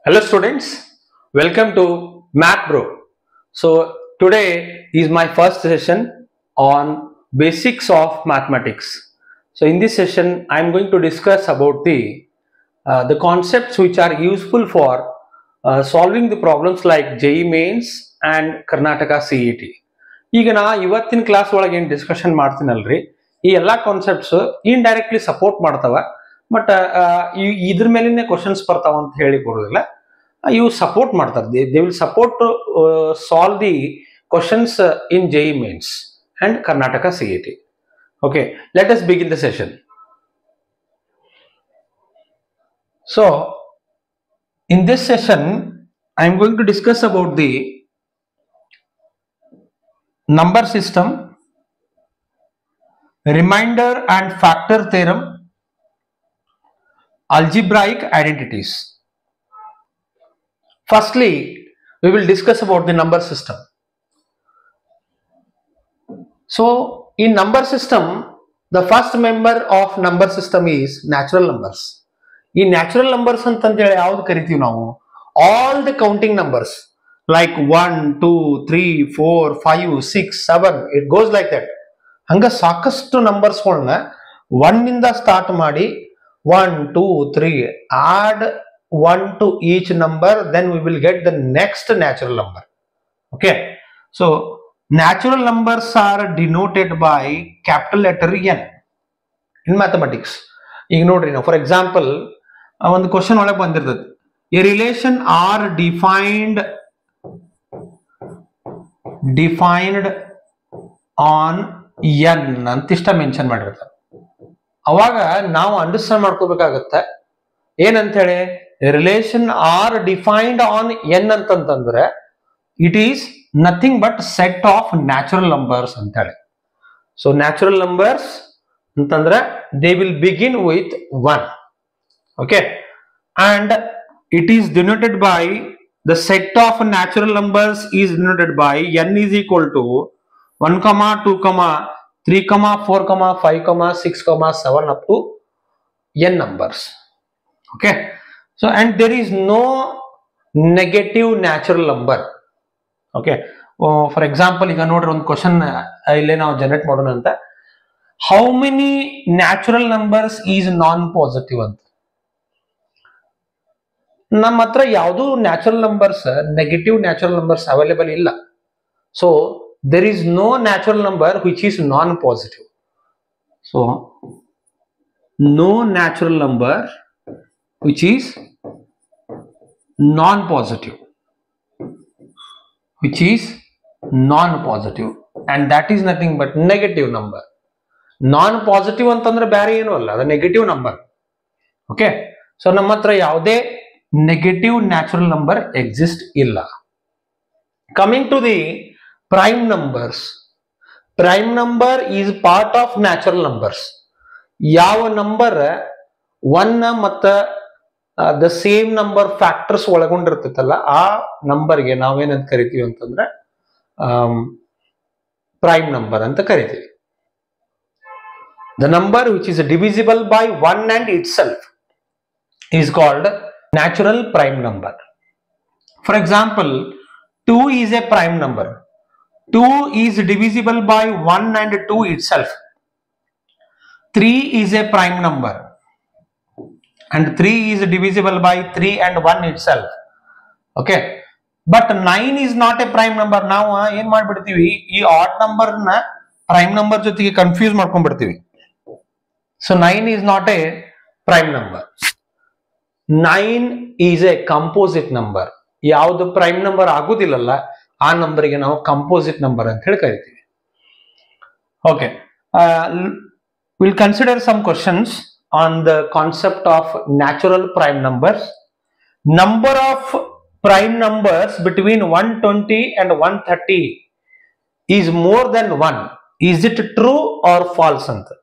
Hello students, welcome to Math Bro. So today is my first session on basics of mathematics. So in this session I am going to discuss about the concepts which are useful for solving the problems like JEE Mains and Karnataka CET. ಈಗ ನಾ ಇವತ್ತಿನ class ಒಳಗೆ ಏನು discussion ಮಾಡ್ತೀನಲ್ರಿ ಈ ಎಲ್ಲಾ concepts indirectly support ಮಾಡ್ತಾವ but ಇದ್ರ ಮೇಲಿನ ಕ್ವಶನ್ಸ್ ಬರ್ತಾವ ಅಂತ ಹೇಳಿ ಬರೋದಿಲ್ಲ ಇವು ಸಪೋರ್ಟ್ ಮಾಡ್ತಾರೆ they will support solve the questions in JEE Mains and Karnataka CET. Okay, let us begin the session. So in this session I am going to discuss about the number system, remainder and factor theorem, algebraic identities. Firstly, we will discuss about the number system. So in number system, the first member of number system is natural numbers. In natural numbers antandele yavudu kariತೀವಿ ನಾವು all the counting numbers like 1 2 3 4 5 6 7 it goes like that. ಹಂಗ ಸಾಕಷ್ಟು numbers ಗಳನ್ನ 1 ಇಂದ start ಮಾಡಿ 1 2 3 add 1 to each number, then we will get the next natural number. Okay, so natural numbers are denoted by capital letter N in mathematics. ಈಗ ನೋಡ್ರಿ ನಾವು for example ಒಂದು question ಒಳಗೆ ಬಂದಿರ್ತದೆ, a relation are defined on n ಅಂತಿಷ್ಟ mention ಮಾಡಿರ್ತಾರೆ. ಅವಾಗ ನಾವು ಅಂಡರ್ಸ್ಟ್ಯಾಂಡ್ ಮಾಡ್ಕೋಬೇಕಾಗತ್ತೆ ಏನಂತ ಹೇಳಿ relation are defined on N ಅಂತಂದ್ರೆ it is nothing but set of natural numbers ಅಂತ ಹೇಳಿ. ಸೊ ನ್ಯಾಚುರಲ್ ನಂಬರ್ಸ್ ಅಂತಂದ್ರೆ they will begin with 1. Okay, and it is denoted by the set of natural numbers is denoted by n is equal to 1, 2, 3, 4, 5, 6, 7 up to n numbers. Okay, so and there is no negative natural number. Okay, for example ಈಗ ನೋಡ್ರಿ ಒಂದು question ಇಲ್ಲೇ ನಾವು generate ಮಾಡೋಣ ಅಂತ, how many natural numbers is non positive ಅಂತ. ನಮ್ಮ ಹತ್ರ ಯಾವುದು natural numbers negative natural numbers available ಇಲ್ಲ. So there is no natural number which is non positive. So no natural number which is non positive, which is non-positive, and that is nothing but negative number. Non-positive ಅಂತಂದ್ರೆ ಬೇರೆ ಏನು ಅಲ್ಲ, ಅದು negative number. Okay, so ನಮ್ಮ ಹತ್ರ ಯಾವುದೇ negative natural number exist ಇಲ್ಲ. Coming to the prime numbers, prime number is part of natural numbers. ಯಾವ ನಂಬರ್ 1 ಮತ್ತ ದ ಸೇಮ್ ನಂಬರ್ ಫ್ಯಾಕ್ಟರ್ಸ್ ಒಳಗೊಂಡಿರ್ತೈತಲ್ಲ ಆ ನಂಬರ್ಗೆ ನಾವೇನಂತ ಕರಿತೀವಿ ಅಂತಂದ್ರೆ ಪ್ರೈಮ್ ನಂಬರ್ ಅಂತ ಕರಿತೀವಿ. The number which is divisible by 1 and itself is called natural prime number. For example, 2 is a prime number. 2 is divisible by 1 and 2 itself. 3 is a prime number and 3 is divisible by 3 and 1 itself. Okay, but 9 is not a prime number. ನಾವು ಏನ್ ಮಾಡ್ಬಿಡ್ತೀವಿ, ಈ odd number ನ prime number ಜೊತೆಗೆ confuse ಮಾಡ್ಕೊಂಡ್ಬಿಡ್ತೀವಿ. So 9 is not a prime number. 9 is a composite number. ಯಾವುದು prime number ಆಗುದಿಲ್ಲಲ್ಲ ಆ ನಂಬರ್ಗೆ ನಾವು ಕಂಪೋಸಿಟ್ ನಂಬರ್ ಅಂತ ಹೇಳಿ ಕರಿತೀವಿ. Okay, will consider some questions on the concept of natural prime numbers. Number of prime numbers between 120 and 130 is more than 1. Is it true or false anta?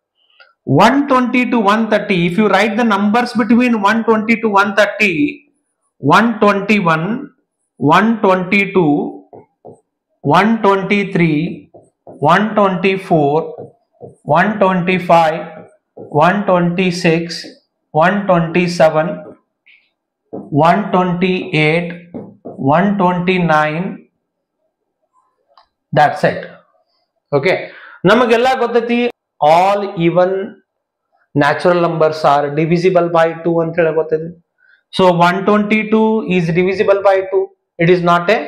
120 to 130, if you write the numbers between 120 to 130, 121, 122, 123, 124, 125, 126, 127, 128, 129. That's it. Okay, ನಮಗೆಲ್ಲ ಗೊತ್ತೈತಿ all even natural numbers are divisible by 2 ಅಂತ ಹೇಳಿ ಗೊತ್ತೈತಿ. So 122 is divisible by 2. It is not a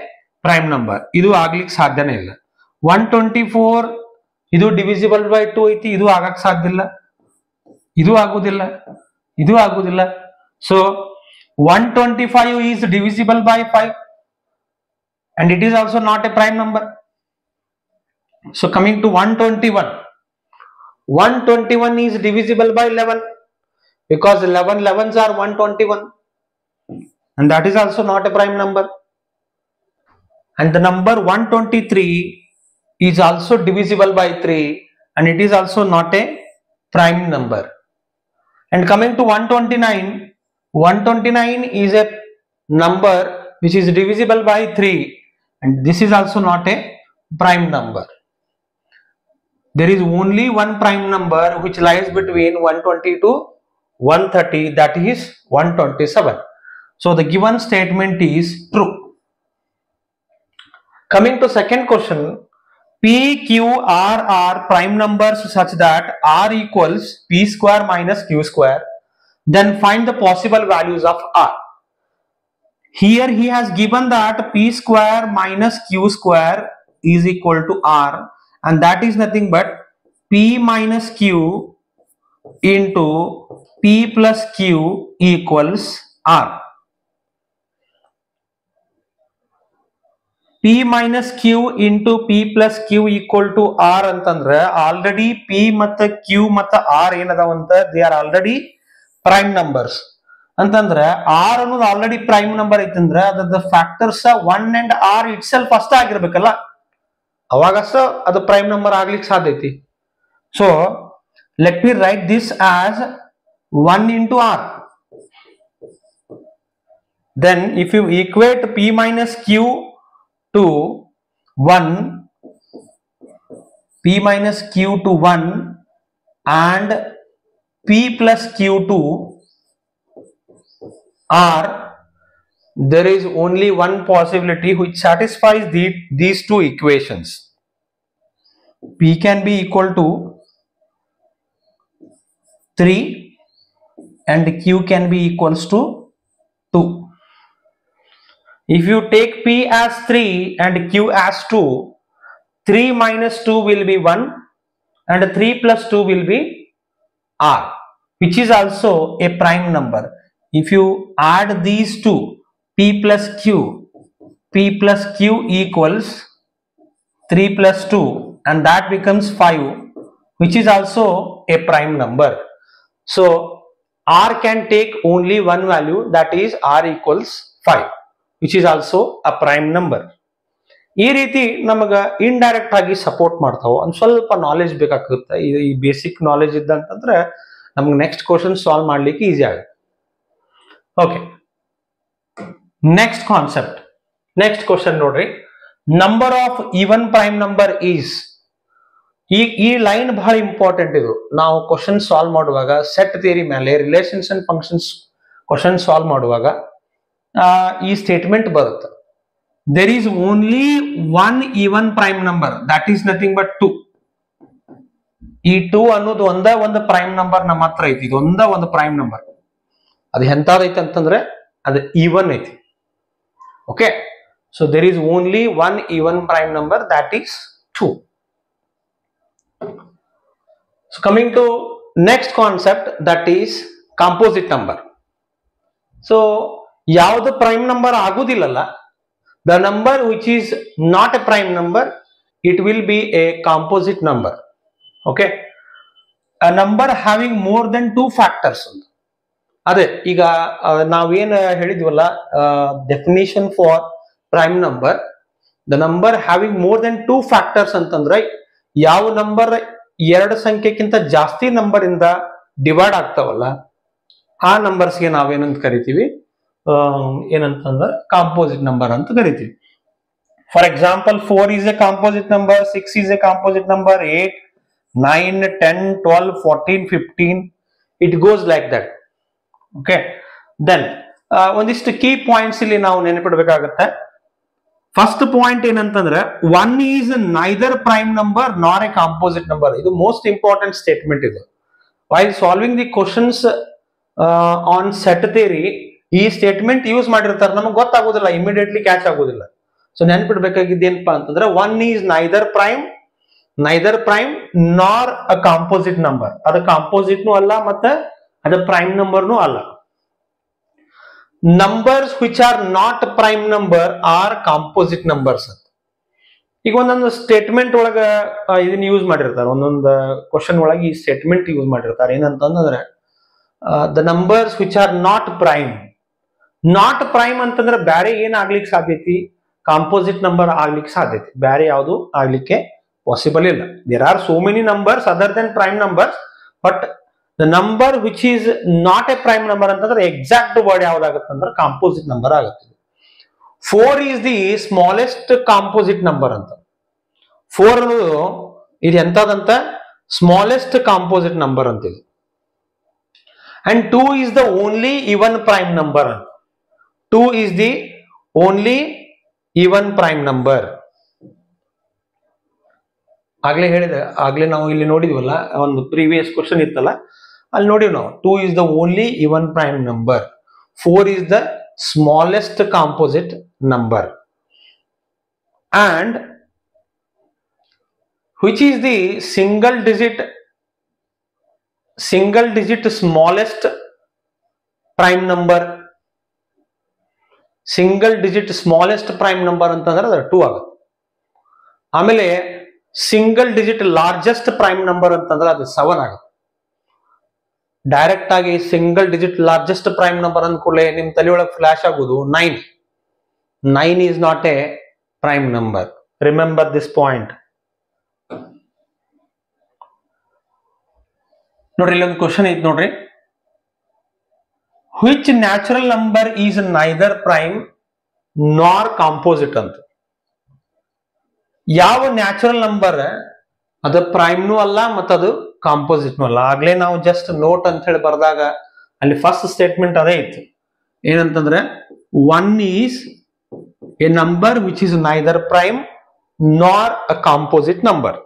prime number. ಇದು ಆಗ್ಲಿಕ್ಕೆ ಸಾಧ್ಯನೇ ಇಲ್ಲ. 124 ಇದು divisible by 2 ಐತಿ, ಇದು ಆಗಕ್ಕೆ ಸಾಧ್ಯ ಇಲ್ಲ, ಇದು ಆಗುದಿಲ್ಲ, ಇದು ಆಗುದಿಲ್ಲ. So 125 is divisible by 5 and it is also not a prime number. So coming to 121, 121 is divisible by 11 because 11 11s are 121 and that is also not a prime number. And the number 123 is also divisible by 3 and it is also not a prime number. And coming to 129, 129 is a number which is divisible by 3 and this is also not a prime number. There is only one prime number which lies between 120 to 130, that is 127. So the given statement is true. Coming to second question, P, Q, R are prime numbers such that R equals P square minus Q square. Then find the possible values of R. Here he has given that P square minus Q square is equal to R, and that is nothing but P minus Q into P plus Q equals R. P minus Q into P plus Q equal to R ಅಂತಂದ್ರೆ already P ಮತ್ತು Q ಮತ್ತು R ಏನದಾವಂತ they are already prime numbers. ಅಂತಂದ್ರೆ R ಅನ್ನೋದು already prime number ಐತಂದ್ರೆ ಅದರ factors 1 and R itself ಅಷ್ಟೇ ಆಗಿರ್ಬೇಕಲ್ಲ, ಅವಾಗಷ್ಟ ಅದು prime number ಆಗ್ಲಿಕ್ಕೆ ಸಾಧ್ಯ ಐತಿ. So let me write this as 1 into R. Then if you equate P minus Q to 1, P minus Q to 1 and P plus Q to R, there is only one possibility which satisfies these two equations. P can be equal to 3 and Q can be equals to 2. If you take P as 3 and Q as 2, 3 minus 2 will be 1 and 3 plus 2 will be R, which is also a prime number. If you add these two, P plus Q equals 3 plus 2 and that becomes 5, which is also a prime number. So R can take only one value, that is R equals 5, which is also a prime number. ಈ ರೀತಿ ನಮಗ indirect ಆಗಿ support ಮಾಡ್ತಾವ. ಒಂದು ಸ್ವಲ್ಪ knowledge ಬೇಕಾಗುತ್ತೆ. ಈ basic knowledge ಇದ್ದಂತಂದ್ರೆ ನಮ್ಗೆ ನೆಕ್ಸ್ಟ್ ಕ್ವಶನ್ ಸಾಲ್ವ್ ಮಾಡ್ಲಿಕ್ಕೆ ಈಸಿ ಆಗುತ್ತೆ. Okay, next concept, next question ನೋಡ್ರಿ. Number of even prime number is, ಈ ಲೈನ್ ಬಹಳ ಇಂಪಾರ್ಟೆಂಟ್. ಇದು ನಾವು ಕ್ವಶನ್ ಸಾಲ್ವ್ ಮಾಡುವಾಗ ಸೆಟ್ ಥಿಯರಿ ಮೇಲೆ relations and functions question solve ಮಾಡುವಾಗ ಈ ಸ್ಟೇಟ್ಮೆಂಟ್ ಬರುತ್ತೆ. There is only one even prime number, that is nothing but 2. ಈ 2 ಅನ್ನೋದು ಒಂದೇ ಒಂದು ಪ್ರೈಮ್ ನಂಬರ್ ನಮ್ಮ ಹತ್ರ ಐತಿ. ಇದು ಒಂದೇ ಒಂದು ಪ್ರೈಮ್ ನಂಬರ್. ಅದು ಎಂತಾದೈತಿ ಅಂತಂದ್ರೆ ಅದು ಈವನ್ ಐತಿ. Okay, so there is only one even prime number, that is 2. So coming to next concept, that is composite number. So ಯಾವುದು ಪ್ರೈಮ್ ನಂಬರ್ ಆಗುದಿಲ್ಲಲ್ಲ, the number which is not a prime number, it will be a composite number. Okay, a number having more than 2 factors. ಅದೇ ಈಗ ನಾವೇನು ಹೇಳಿದ್ವಲ್ಲ, definition for prime number, the number having more than 2 factors ಅಂತಂದ್ರೆ ಯಾವ number 2 ಸಂಖ್ಯೆಕ್ಕಿಂತ ಜಾಸ್ತಿ number ಇಂದ divide ಆಗ್ತಾವಲ್ಲ ಆ ನಂಬರ್ಸ್ಗೆ ನಾವೇನಂತ ಕರಿತೀವಿ, ಏನಂತಂದ್ರೆ ಕಾಂಪೋಸಿಟ್ ನಂಬರ್ ಅಂತ ಕರಿತೀವಿ. For example 4 is a composite number, 6 is a composite number, 8, 9, 10, 12, 14, 15, it goes like that. Okay, then ಒಂದಿಷ್ಟು ಕೀ ಪಾಯಿಂಟ್ಸ್ ಇಲ್ಲಿ ನಾವು ನೆನಪಿಡಬೇಕಾಗತ್ತೆ. ಫಸ್ಟ್ ಪಾಯಿಂಟ್ ಏನಂತಂದ್ರೆ one is neither prime number ನಾರ್ ಎ ಕಾಂಪೋಸಿಟ್ ನಂಬರ್. ಇದು ಮೋಸ್ಟ್ ಇಂಪಾರ್ಟೆಂಟ್ ಸ್ಟೇಟ್ಮೆಂಟ್. ಇದು while solving the questions on set theory ಈ statement use ಮಾಡಿರ್ತಾರೆ, ನಮಗೆ ಗೊತ್ತಾಗೋದಿಲ್ಲ, ಇಮಿಡಿಯೇಟ್ಲಿ ಕ್ಯಾಚ್ ಆಗೋದಿಲ್ಲ. ಸೊ ನೆನಪಿಡ್ಬೇಕಾಗಿದ್ದೇನಪ್ಪಾ ಅಂತಂದ್ರೆ one is neither prime nor a composite number. ಅದು ಕಾಂಪೋಸಿಟ್ನು ಅಲ್ಲ ಮತ್ತೆ ಅದು ಪ್ರೈಮ್ ನಂಬರ್ನು ಅಲ್ಲ. Numbers which are not prime number are composite numbers ಅಂತ. ಈಗ ಒಂದೊಂದು ಸ್ಟೇಟ್ಮೆಂಟ್ ಒಳಗ ಇದನ್ನ ಯೂಸ್ ಮಾಡಿರ್ತಾರೆ, ಒಂದೊಂದು ಕ್ವಶನ್ ಒಳಗೆ ಈ ಸ್ಟೇಟ್ಮೆಂಟ್ ಯೂಸ್ ಮಾಡಿರ್ತಾರೆ. ಏನಂತಂದ್ರೆ the numbers which are not prime ಅಂತಂದ್ರೆ ಬೇರೆ ಏನ್ ಆಗ್ಲಿಕ್ಕೆ ಸಾಧ್ಯತೆ, ಕಾಂಪೋಸಿಟ್ ನಂಬರ್ ಆಗ್ಲಿಕ್ಕೆ ಸಾಧ್ಯತೆ, ಬೇರೆ ಯಾವುದು ಆಗ್ಲಿಕ್ಕೆ ಪಾಸಿಬಲ್ ಇಲ್ಲ. There are so many numbers other than prime numbers, but the number which is not a prime number ಅಂತಂದ್ರೆ ಎಕ್ಸಾಕ್ಟ್ ವರ್ಡ್ ಯಾವ್ದಾಗುತ್ತೆ ಅಂದ್ರೆ ಕಾಂಪೋಸಿಟ್ ನಂಬರ್ ಆಗುತ್ತೆ. 4 is the smallest composite number ಅಂತ. 4 ಅನ್ನೋದು ಇದು ಎಂತದಂತ ಸ್ಮಾಲೆಸ್ಟ್ ಕಾಂಪೋಸಿಟ್ ನಂಬರ್ ಅಂತ ಇದು. And 2 is the only even prime number ಅಂತ. 2 is the only even prime number. ಆಗ್ಲೇ ನಾವು ಇಲ್ಲಿ ನೋಡಿದ್ವಲ್ಲ, ಒಂದು ಪ್ರೀವಿಯಸ್ ಕ್ವಶನ್ ಇತ್ತಲ್ಲ, ಅಲ್ಲಿ ನೋಡಿವ್ ನಾವು 2 is the only even prime number, 4 is the smallest composite number, and which is the single digit smallest prime number. Single digit smallest prime number ಅಂತಂದ್ರೆ ಅದು 2 ಆಗುತ್ತೆ. ಆಮೇಲೆ single digit largest prime number ಅಂತಂದ್ರೆ ಅದು 7 ಆಗುತ್ತೆ. ಡೈರೆಕ್ಟ್ ಆಗಿ single digit largest prime number ಅಂದ್ಕೂಡಲೇ ನಿಮ್ ತಲೆಯೊಳಗೆ ಫ್ಲಾಶ್ ಆಗೋದು 9 is not a prime number. Remember this point. ನೋಡ್ರಿ, ಇಲ್ಲೊಂದು ಕ್ವಶನ್ ಐತಿ ನೋಡ್ರಿ. Which natural number is neither prime ನಾರ್ ಕಾಂಪೋಸಿಟ್ ಅಂತ. ಯಾವ ನ್ಯಾಚುರಲ್ ನಂಬರ್ ಅದು ಪ್ರೈಮ್ನೂ ಅಲ್ಲ ಮತ್ತದು ಕಾಂಪೋಸಿಟ್ನೂ ಅಲ್ಲ. ಆಗ್ಲೇ ನಾವು ಜಸ್ಟ್ ನೋಟ್ ಅಂತ ಹೇಳಿ ಬರ್ದಾಗ ಅಲ್ಲಿ ಫಸ್ಟ್ ಸ್ಟೇಟ್ಮೆಂಟ್ ಅದೇ ಇತ್ತು. ಏನಂತಂದ್ರೆ one is a number which is neither prime nor a composite number.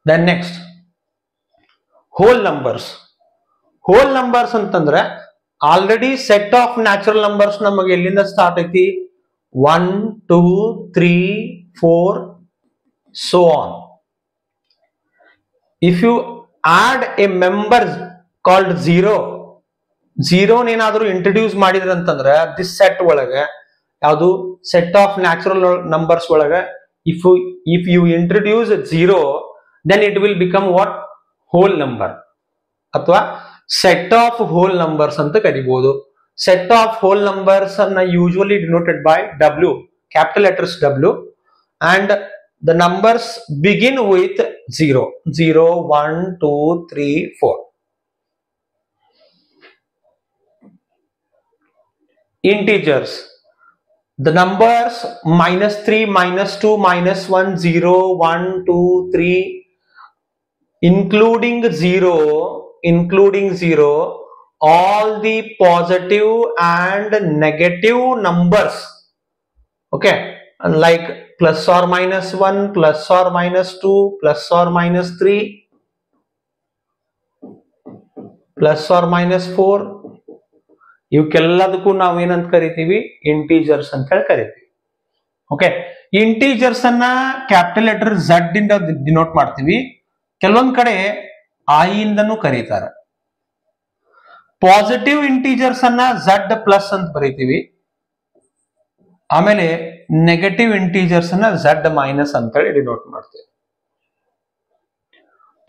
Then next, whole numbers. Whole numbers ಅಂತಂದ್ರೆ already set of natural numbers ನಮಗೆ ಎಲ್ಲಿಂದ ಸ್ಟಾರ್ಟ್ ಐತಿ, 1 2 3 4 so on. If you add a member called 0 ಏನಾದರೂ introduce ಮಾಡಿದ್ರೆ ಅಂತಂದ್ರೆ this set ಒಳಗೆ ಯಾವುದು set of natural numbers ಒಳಗೆ if you introduce 0, then it will become what? Whole number ಅಥವಾ set of whole numbers ಅಂತ ಕರಿಬಹುದು. Set of whole numbers are usually denoted by W, capital letters W, and the numbers begin with 0, 1 2 3 4. Integers, the numbers -3, -2, -1, 0, 1 2 3 including 0, all the positive and negative numbers, okay, like plus or minus 1, plus or minus 2, plus or minus 3, plus or minus 4, ಇವಕ್ಕೆಲ್ಲದಕ್ಕೂ ನಾವು ಏನಂತ ಕರಿತೀವಿ, integers ಅಂತ ಹೇಳಿ ಕರಿತೀವಿ. Okay, integers ಅನ್ನ capital letter Z ಇಂದ denote ಮಾಡ್ತೀವಿ. ಕೆಲವೊಂದ್ ಕಡೆ I ಇಂದನೂ ಕರೀತಾರೆ. ಪಾಸಿಟಿವ್ ಇಂಟೀಜರ್ಸ್ ಅನ್ನ Z ಪ್ಲಸ್ ಅಂತ ಬರೀತೀವಿ. ಆಮೇಲೆ ನೆಗೆಟಿವ್ ಇಂಟೀಜರ್ಸ್ ಅನ್ನ Z ಮೈನಸ್ ಅಂತ ಹೇಳಿ ಡಿನೋಟ್ ಮಾಡ್ತೀವಿ.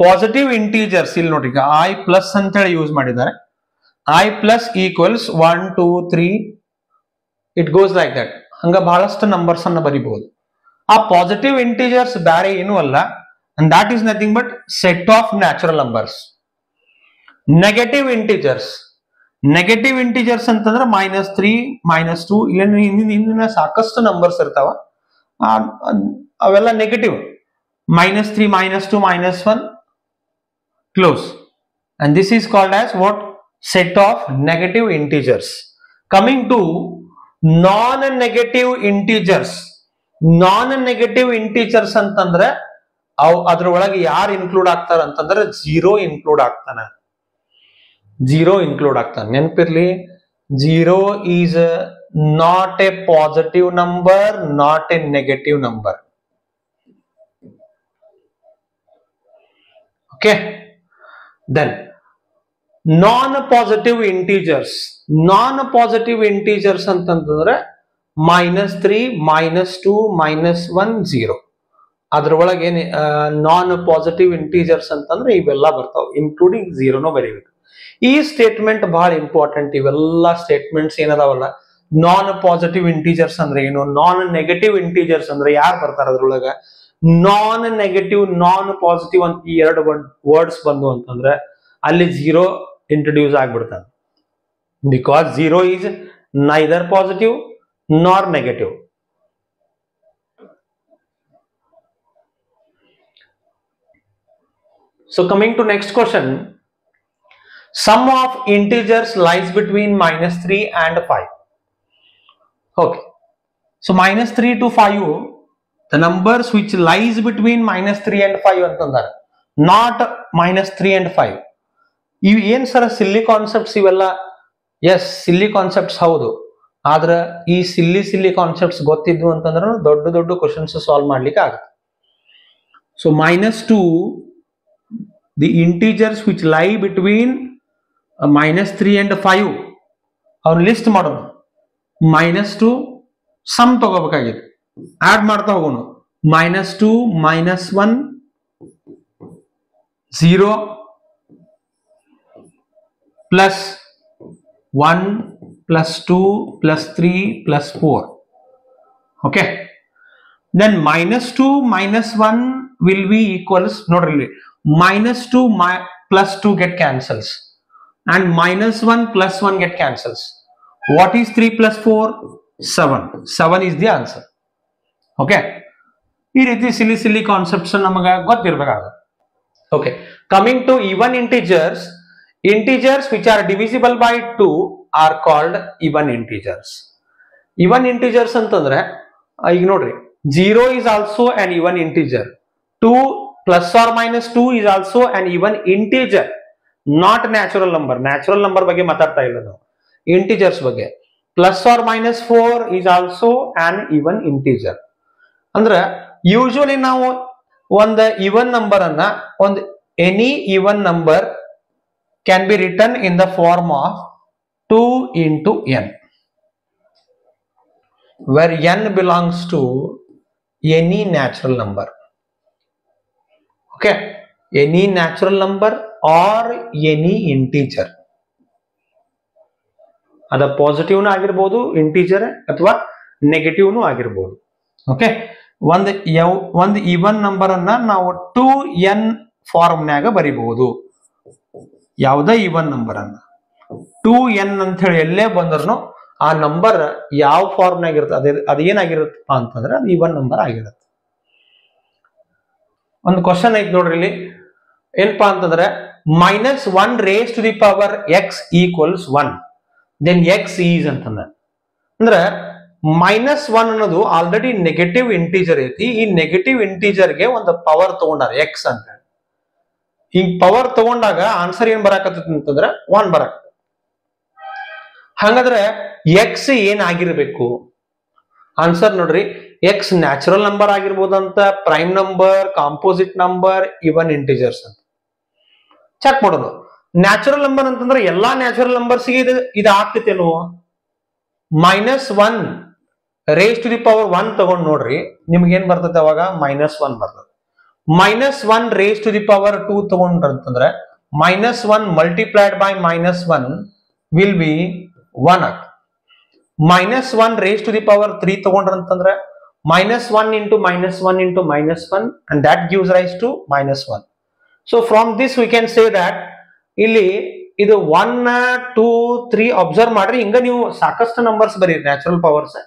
ಪಾಸಿಟಿವ್ ಇಂಟೀಜರ್ಸ್ ಇಲ್ಲಿ ನೋಡ್ರಿ, ಈಗ I ಪ್ಲಸ್ ಅಂತ ಹೇಳಿ ಯೂಸ್ ಮಾಡಿದ್ದಾರೆ. I plus equals 1 2 3, it goes like that. ಹಂಗ ಬಹಳಷ್ಟು ನಂಬರ್ಸ್ ಅನ್ನ ಬರೀಬಹುದು. ಆ ಪಾಸಿಟಿವ್ ಇಂಟೀಜರ್ಸ್ ಬೇರೆ ಏನೂ ಅಲ್ಲ, and that is nothing but set of natural numbers. Negative integers ಅಂತಂದ್ರೆ -3, -2, ಇಲ್ಲ ಸಾಕಷ್ಟು ನಂಬರ್ಸ್ ಇರ್ತಾವ, ಅವೆಲ್ಲ negative. -3, -2, -1 close. And this is called as what? Set of negative integers. Coming to non-negative integers. Non-negative integers ಅಂತಂದ್ರೆ ಅದ್ರೊಳಗೆ ಯಾರು ಇನ್ಕ್ಲೂಡ್ ಆಗ್ತಾರ ಅಂತಂದ್ರೆ ಜೀರೋ ಇನ್ಕ್ಲೂಡ್ ಆಗ್ತಾನೆ. ಜೀರೋ ಇನ್ಕ್ಲೂಡ್ ಆಗ್ತಾನೆ. ನೆನಪಿರ್ಲಿ, zero is not a positive number, not a negative number. Okay. Then non-positive integers. Non-positive integers ಅಂತಂದ್ರೆ -3, -2, -1, 0. ಅದ್ರೊಳಗೆ ಏನ್ ನಾನ್ ಪಾಸಿಟಿವ್ ಇಂಟೀಜರ್ಸ್ ಅಂತಂದ್ರೆ ಇವೆಲ್ಲ ಬರ್ತಾವ, ಇನ್ಕ್ಲೂಡಿಂಗ್ ಝೀರೋನು ಬರೀಬೇಕು. ಈ ಸ್ಟೇಟ್ಮೆಂಟ್ ಬಹಳ ಇಂಪಾರ್ಟೆಂಟ್. ಇವೆಲ್ಲ ಸ್ಟೇಟ್ಮೆಂಟ್ಸ್ ಏನದಾವಲ್ಲ, ನಾನ್ ಪಾಸಿಟಿವ್ ಇಂಟೀಜರ್ಸ್ ಅಂದ್ರೆ ಏನು, ನಾನ್ ನೆಗೆಟಿವ್ ಇಂಟೀಜರ್ಸ್ ಅಂದ್ರೆ ಯಾರು ಬರ್ತಾರ ಅದ್ರೊಳಗ, ನಾನ್ ನೆಗೆಟಿವ್ ನಾನ್ ಪಾಸಿಟಿವ್ ಅಂತ ಈ ಎರಡು ವರ್ಡ್ಸ್ ಬಂದು ಅಂತಂದ್ರೆ ಅಲ್ಲಿ ಝೀರೋ ಇಂಟ್ರೊಡ್ಯೂಸ್ ಆಗ್ಬಿಡ್ತಾನೆ. Because zero is neither positive nor negative. So coming to next question, sum of integers lies between -3 and 5. Okay, so -3 to 5, the numbers which lies between -3 and 5 ಅಂತಂದಾರೆ, not -3 and 5. ಇವು ಏನ್ ಸರ ಸಿಲ್ಲಿ concepts ಇವೆಲ್ಲ? S, ಸಿಲ್ಲಿ concepts ಹೌದು. ಆದ್ರೆ ಈ ಸಿಲ್ಲಿ concepts ಗೊತ್ತಿದ್ವು ಅಂತಂದ್ರೆ ದೊಡ್ಡ ದೊಡ್ಡ questions solve ಮಾಡ್ಲಿಕ್ಕೆ ಆಗುತ್ತೆ. So -2, the integers which lie between -3 and 5 ಅವ್ರು ಲಿಸ್ಟ್ ಮಾಡೋಣ. -2 ಸಮ್ ತಗೋಬೇಕಾಗಿತ್ತು, ಆಡ್ ಮಾಡ್ತಾ ಹೋಗೋಣ. -2, -1, 0, +1, +2, +3, +4. Okay, then -2 -1 will be equals, ನೋಡ್ರಿ, -2 +2 get cancels and -1 +1 get cancels. What is 3 + 4? 7. 7 is the answer. Okay, ಈ ರೀತಿ ಸಿಲ್ಲಿ ಕಾನ್ಸೆಪ್ಟ್ಸ್ ನಮಗೆ ಗೊತ್ತಿರಬೇಕಾಗುತ್ತೆ. Okay, coming to even integers, integers which are divisible by 2 are called even integers. Even integers ಅಂತಂದ್ರೆ ಈಗ ನೋಡ್ರಿ, 0 is also an even integer, 2 + or -2 is also an even integer, not natural number. Natural number ಬಗ್ಗೆ ಮಾತಾಡ್ತಾ ಇಲ್ಲ ನಾವು, integers ಬಗ್ಗೆ. +or -4 is also an even integer. ಅಂದ್ರೆ usually ನಾವು ಒಂದು ಈವನ್ ನಂಬರ್ ಅನ್ನ, ಒಂದು any even number can be written in the form of 2 into n, where n belongs to any natural number. Okay, any natural number or any integer. ಅದ positive ಆಗಿರ್ಬೋದು integer, ಅಥವಾ negative ಆಗಿರ್ಬೋದು. Okay, ಒಂದು even number ಅನ್ನ ನಾವು 2n ಫಾರ್ಮ್ನಾಗ ಬರಿಬಹುದು. ಯಾವುದೇ even number ಅನ್ನ 2n ಅಂತ ಹೇಳಿ ಎಲ್ಲೇ ಬಂದ್ರು ಆ ನಂಬರ್ ಯಾವ ಫಾರ್ಮ್ನಾಗ ಇರುತ್ತೆ, ಅದೇನಾಗಿರುತ್ತಪ್ಪ ಅಂತಂದ್ರೆ ಅದು ಈವನ್ ನಂಬರ್ ಆಗಿರುತ್ತೆ. ಒಂದು ಕ್ವಶನ್ ಐತಿ ನೋಡ್ರಿ ಇಲ್ಲಿ, ಏನಪ್ಪಾ ಅಂತಂದ್ರೆ -1 raised to the power x equals 1, then x is ಅಂತಂದ್ರೆ, ಅಂದ್ರೆ -1 ಅನ್ನೋದು ಆಲ್ರೆಡಿ ನೆಗೆಟಿವ್ ಇಂಟೀಜರ್ ಐತಿ. ಈ ನೆಗೆಟಿವ್ ಇಂಟೀಜರ್ಗೆ ಒಂದು ಪವರ್ ತಗೊಂಡಾರ x ಅಂತ. ಈ ಪವರ್ ತಗೊಂಡಾಗ ಆನ್ಸರ್ ಏನ್ ಬರಾಕತ್ತೈತಿ ಅಂತಂದ್ರೆ 1 ಬರಾಕತ್ತ. ಹಾಗಾದ್ರೆ x ಏನಾಗಿರ್ಬೇಕು? ಆನ್ಸರ್ ನೋಡ್ರಿ, x ನ್ಯಾಚುರಲ್ ನಂಬರ್ ಆಗಿರ್ಬೋದಂತ, prime number, composite number, even integers ಅಂತ ಚೆಕ್ ಮಾಡೋದು. ನ್ಯಾಚುರಲ್ ನಂಬರ್ ಅಂತಂದ್ರೆ ಎಲ್ಲಾ ನ್ಯಾಚುರಲ್ ನಂಬರ್ಸ್ಗೆ ಇದು ಆಗ್ತೈತೇನು? -1 raised to the power 1 ತಗೊಂಡ್ ನೋಡ್ರಿ, ನಿಮ್ಗೆ ಏನ್ ಬರ್ತೈತೆ ಅವಾಗ? -1 ಬರ್ತದೆ. -1 raised to the power 2 ತಗೊಂಡ್ರಂತಂದ್ರೆ -1 multiplied by -1 will be 1 ಆಗ್ತದೆ. -1 raised to the power 3 ತಗೊಂಡ್ರಂತಂದ್ರೆ -1 into -1 into -1, and that gives rise to -1. So from this we can say that ಇಲ್ಲಿ ಇದು 1, 2, 3 ಅಬ್ಸರ್ವ್ ಮಾಡ್ರಿ. ಹಿಂಗ ನೀವು ಸಾಕಷ್ಟು ನಂಬರ್ಸ್ ಬರೀರಿ natural powers.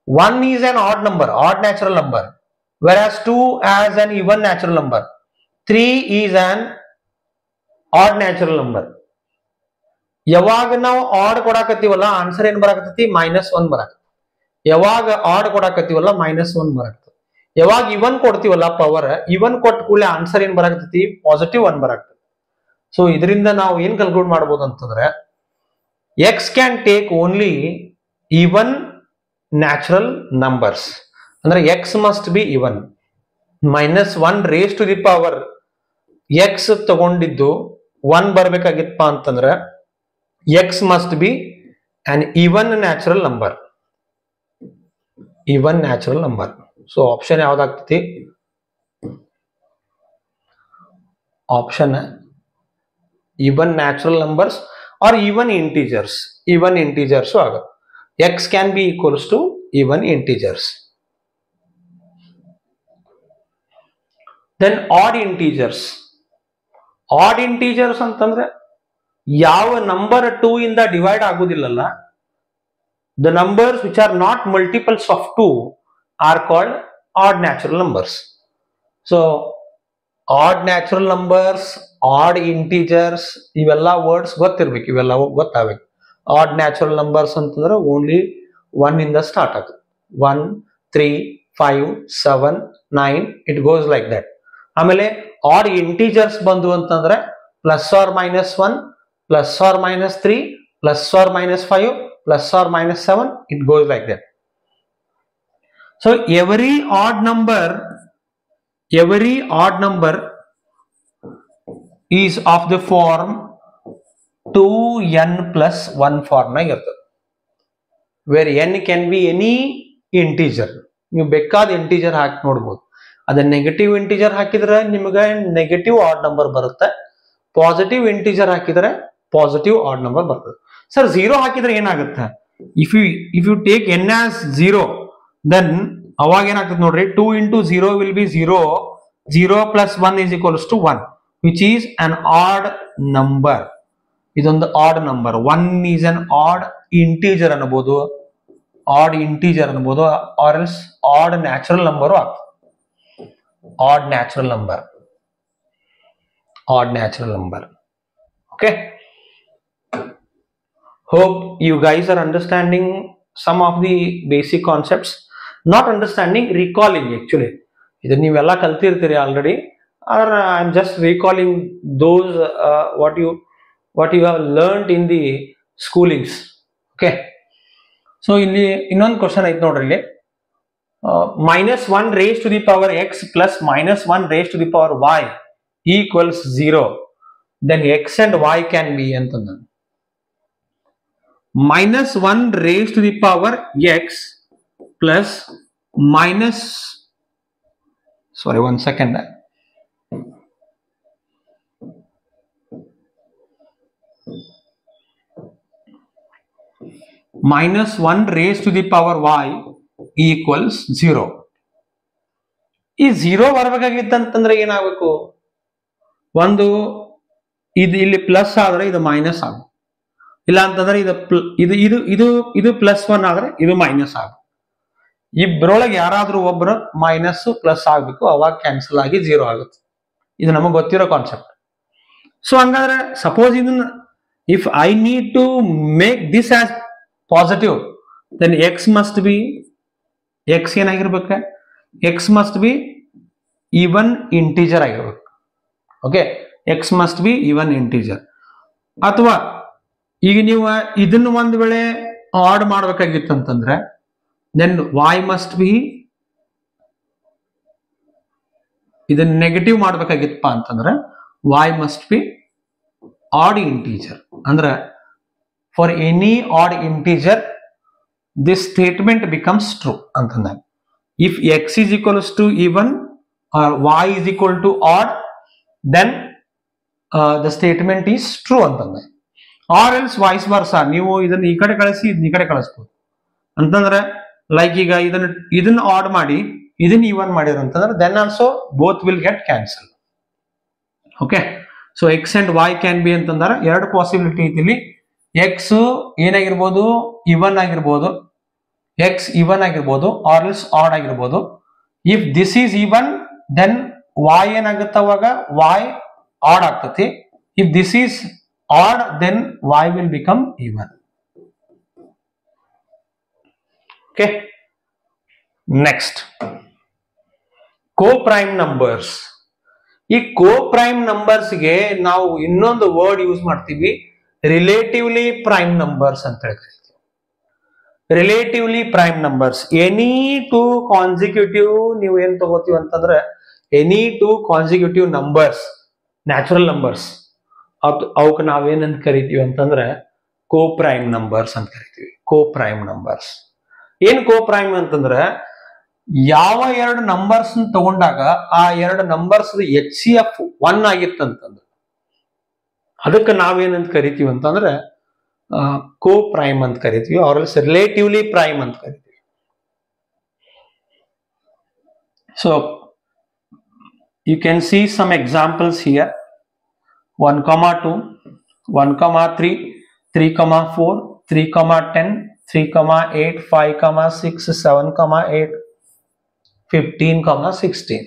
1 is an odd number, odd natural number, whereas 2 as an even natural number, 3 is an odd natural number. ಯಾವಾಗ ನಾವು add ಕೊಡಾಕತ್ತೀವಲ್ಲ answer ಏನ್ ಬರಾಕತ್ತಿ -1 ಬರಾಕತ್ತಿ. ಯಾವಾಗ ಆಡ್ ಕೊಡಾಕತ್ತೀವಲ್ಲ -1 ಬರಾಕತ್ತಿ. ಯಾವಾಗ ಇವನ್ ಕೊಡ್ತೀವಲ್ಲ ಪವರ್ ಇವನ್ ಕೊಟ್ಟ ಕೂಡಲೇ ಆನ್ಸರ್ ಏನ್ ಬರಾಕತ್ತಿ +1 ಬರಾಕತ್ತಿ. ಸೊ ಇದರಿಂದ ನಾವು ಏನ್ ಕನ್ಕ್ಲೂಡ್ ಮಾಡ್ಬೋದು ಅಂತಂದ್ರೆ x can take only even natural numbers. ಅಂದ್ರೆ x must be even. -1 raise to the power x ತಗೊಂಡಿದ್ದು 1 ಬರ್ಬೇಕಾಗಿತ್ತಪ್ಪ ಅಂತಂದ್ರೆ x must be an even natural number. Even natural number. So option ಯಾವ್ದಾಗ್ತೈತಿ? Option even natural numbers or even integers. Even integers ಆಗುತ್ತೆ. X can be equals to even integers. Then odd integers. Odd integers ಅಂತಂದ್ರೆ ಯಾವ number 2 ಇಂದ divide ಆಗುದಿಲ್ಲಲ್ಲ, the numbers which are not multiples of 2 are called odd natural numbers. So odd natural numbers, odd integers, ಇವೆಲ್ಲ words ಗೊತ್ತಿರ್ಬೇಕು, ಇವೆಲ್ಲ ಗೊತ್ತಾಗಬೇಕು. odd natural numbers ಅಂತಂದ್ರೆ only 1 ಇಂದ start ಆಗುತ್ತೆ. 1, 3, 5, 7, 9 ಇಟ್ ಗೋಸ್ ಲೈಕ್ ದಟ್. ಆಮೇಲೆ odd integers ಬಂದು ಅಂತಂದ್ರೆ +or-1, +or-3, +or-5, +or-7, it goes like that. So every odd number is of the form 2n plus 1 form na iruttade, where n can be any integer. ನೀವು ಬೇಕಾದ integer ಹಾಕಿ ನೋಡಬಹುದು. ಅದ negative integer ಹಾಕಿದ್ರೆ ನಿಮಗೆ negative odd number ಬರುತ್ತೆ, positive integer ಹಾಕಿದ್ರೆ positive odd number ಬರ್ತದೆ. Sir 0 ಹಾಕಿದ್ರೆ ಏನಾಗುತ್ತೆ? If you take n as 0 then ಅವಾಗ ಏನಾಗ್ತದೆ ನೋಡ್ರಿ, 2 into 0 will be 0. 0 plus 1 is equals to 1, which is an odd number. ಇದೊಂದು odd number. 1 is an odd integer ಅನ್ನಬಹುದು, ಆಡ್ ಇಂಟಿಜರ್ ಅನ್ನಬಹುದು, or else odd natural number ಆಗ್ತದೆ. odd natural number. Okay, hope you guys are understanding some of the basic concepts. Not understanding, recalling actually. ಇದನ್ನ ನೀವೆಲ್ಲ ಕಲ್ತಿರ್ತೀರಿ already, or I am just recalling those what you have learned in the schoolings. Okay, so ಇಲ್ಲಿ ಇನ್ನೊಂದು question ಐತೆ ನೋಡ್ರಿ. ಇಲ್ಲಿ -1 raised to the power x plus -1 raised to the power y equals 0, then x and y can be ಅಂತಂದ. -1 raised to the power x plus one second. -1 raised to the power y equals 0. ಈ 0 ಬರಬೇಕಾಗಿತ್ತಂತಂದ್ರೆ ಏನಾಗಬೇಕು? ಒಂದು ಇಲ್ಲಿ plus ಆದ್ರೆ ಇದು minus ಆಗ, ಇಲ್ಲ ಅಂತಂದ್ರೆ ಇದು +1 ಆದ್ರೆ ಇದು ಮೈನಸ್ ಆಗ. ಇಬ್ಬರೊಳಗೆ ಯಾರಾದ್ರೂ ಒಬ್ರು ಮೈನಸ್ ಪ್ಲಸ್ ಆಗ್ಬೇಕು, ಅವಾಗ ಕ್ಯಾನ್ಸಲ್ ಆಗಿ 0 ಆಗುತ್ತೆ. ಇದು ನಮಗೆ ಗೊತ್ತಿರೋ ಕಾನ್ಸೆಪ್ಟ್. ಸೊ ಹಂಗಾದ್ರೆ ಸಪೋಸ್ ಇದನ್ನ if I need to make this as positive, then x ಏನಾಗಿರ್ಬೇಕು? X must be even integer ಆಗಿರ್ಬೇಕು. Okay, x must be even integer. ಅಥವಾ ಈಗ ನೀವು ಇದನ್ನ ಒಂದ್ ವೇಳೆ ಆಡ್ ಮಾಡ್ಬೇಕಾಗಿತ್ತು ಅಂತಂದ್ರೆ then y must be, ಇದನ್ನ ನೆಗೆಟಿವ್ ಮಾಡ್ಬೇಕಾಗಿತ್ತಪ್ಪ ಅಂತಂದ್ರೆ y must be odd integer. ಅಂದ್ರೆ for any odd integer this statement becomes true ಅಂತಂದ. if x is equals to even or y is equal to odd, then the statement is true ಅಂತಂದ. or else vice versa, ನೀವು ಇದನ್ನ ಈ ಕಡೆ ಕಳಿಸಿ ಇದನ್ನ ಈ ಕಡೆ ಕಳಿಸ್ಬೋದು ಅಂತಂದ್ರೆ, ಲೈಕ್ ಈಗ ಇದನ್ನ ಆಡ್ ಮಾಡಿ ಇದನ್ನ ಈವನ್ ಮಾಡಿದ್ರು ಅಂತಂದ್ರೆ then also both will get cancel. Okay, so x and y can be ಅಂತಂದ್ರೆ ಎರಡು ಪಾಸಿಬಿಲಿಟಿ ಐತಿ ಇಲ್ಲಿ. ಎಕ್ಸ್ ಏನಾಗಿರ್ಬೋದು? ಇವನ್ ಆಗಿರ್ಬೋದು, ಎಕ್ಸ್ ಇವನ್ ಆಗಿರ್ಬೋದು, ಆರ್ ಎಲ್ಸ್ ಆಡ್ ಆಗಿರ್ಬೋದು. If this is even then y ಏನಾಗುತ್ತೆ, ಅವಾಗ ವೈ ಆಡ್ ಆಗ್ತತಿ. If this is odd, then y will become even. Okay. Next, co-prime numbers. ಈ co-prime numbers ಗೆ ನಾವು ಇನ್ನೊಂದು ವರ್ಡ್ ಯೂಸ್ ಮಾಡ್ತೀವಿ, ರಿಲೇಟಿವ್ಲಿ ಪ್ರೈಮ್ ನಂಬರ್ಸ್ ಅಂತ ಹೇಳ್ತೀವಿ. Relatively prime numbers, any two consecutive, ನೀವು ಏನ್ ತಗೋತೀವಿ ಅಂತಂದ್ರೆ any two consecutive numbers, natural numbers, ಅವಕ್ಕೆ ನಾವೇನಂತ ಕರಿತೀವಿ ಅಂತಂದ್ರೆ co-prime numbers ಅಂತ ಕರಿತೀವಿ. co-prime numbers. ಏನ್ co-prime ಅಂತಂದ್ರೆ ಯಾವ ಎರಡು ನಂಬರ್ಸ್ ತಗೊಂಡಾಗ ಆ ಎರಡು ನಂಬರ್ಸ್ HCF 1 ಆಗಿತ್ತಂತಂದ್ರೆ ಅದಕ್ಕೆ ನಾವೇನಂತ ಕರಿತೀವಿ ಅಂತಂದ್ರೆ co-prime ಅಂತ ಕರಿತೀವಿ, ಆರ್ ಎಲ್ಸ್ ರಿಲೇಟಿವ್ಲಿ ಪ್ರೈಮ್ ಅಂತ ಕರಿತೀವಿ. So you can see some examples here. 1,2, 1,3, 3,4, 3,10, 3,8, 5,6, 7,8, 15,16.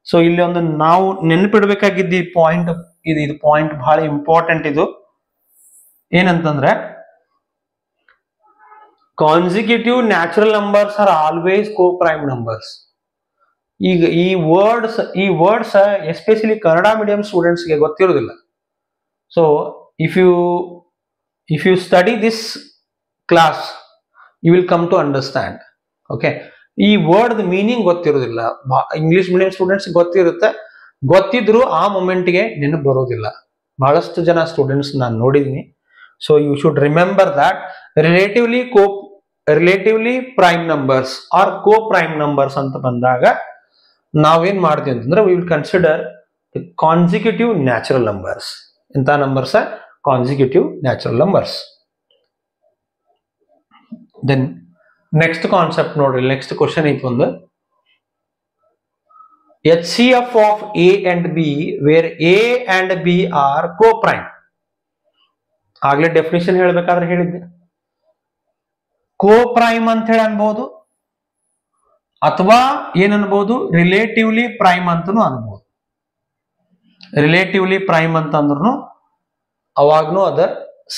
So ಇಲ್ಲಿ ಒಂದು ನಾವು ನೆನಪಿಡ್ಬೇಕಾಗಿದ್ದ ಈ ಪಾಯಿಂಟ್, ಇದು ಪಾಯಿಂಟ್ ಬಹಳ ಇಂಪಾರ್ಟೆಂಟ್. ಇದು ಏನಂತಂದ್ರೆ consecutive natural numbers are always co-prime ನಂಬರ್ಸ್. ಈಗ ಈ ವರ್ಡ್ಸ್ ಎಸ್ಪೆಷಲಿ ಕನ್ನಡ ಮೀಡಿಯಂ ಸ್ಟೂಡೆಂಟ್ಸ್ಗೆ ಗೊತ್ತಿರೋದಿಲ್ಲ. So if you study this class you will come to understand. Okay, ಈ ವರ್ಡ್ ಮೀನಿಂಗ್ ಗೊತ್ತಿರೋದಿಲ್ಲ. ಇಂಗ್ಲಿಷ್ ಮೀಡಿಯಂ ಸ್ಟೂಡೆಂಟ್ಸ್ ಗೊತ್ತಿರುತ್ತೆ, ಗೊತ್ತಿದ್ರು ಆ ಮೊಮೆಂಟ್ಗೆ ನೆನಪು ಬರೋದಿಲ್ಲ. ಬಹಳಷ್ಟು ಜನ ಸ್ಟೂಡೆಂಟ್ಸ್ ನಾನು ನೋಡಿದೀನಿ. So you should remember that relatively prime numbers are co-prime numbers ಅಂತ ಬಂದಾಗ ನಾವೇನ್ ಮಾಡ್ತೀವಿ ಅಂತಂದ್ರೆ we will consider consecutive natural numbers. ಇಂಥ numbers consecutive natural numbers. Then next concept ನೋಡ್ರಿ, ನೆಕ್ಸ್ಟ್ ಕ್ವಶನ್ ಐತಿ ಒಂದು. HCF of A and B where A and B are co-prime. ಆಗ್ಲೇ ಡೆಫಿನಿಷನ್ ಹೇಳ್ಬೇಕಾದ್ರೆ ಹೇಳಿದ್ದೆ, co-prime ಅಂತ ಹೇಳಿ ಅನ್ಬಹುದು ಅಥವಾ ಏನನ್ಬಹುದು, ರಿಲೇಟಿವ್ಲಿ ಪ್ರೈಮ್ ಅಂತನೂ ಅನ್ಬಹುದು. ರಿಲೇಟಿವ್ಲಿ ಪ್ರೈಮ್ ಅಂತಂದ್ರೂ ಅವಾಗ್ನೂ ಅದ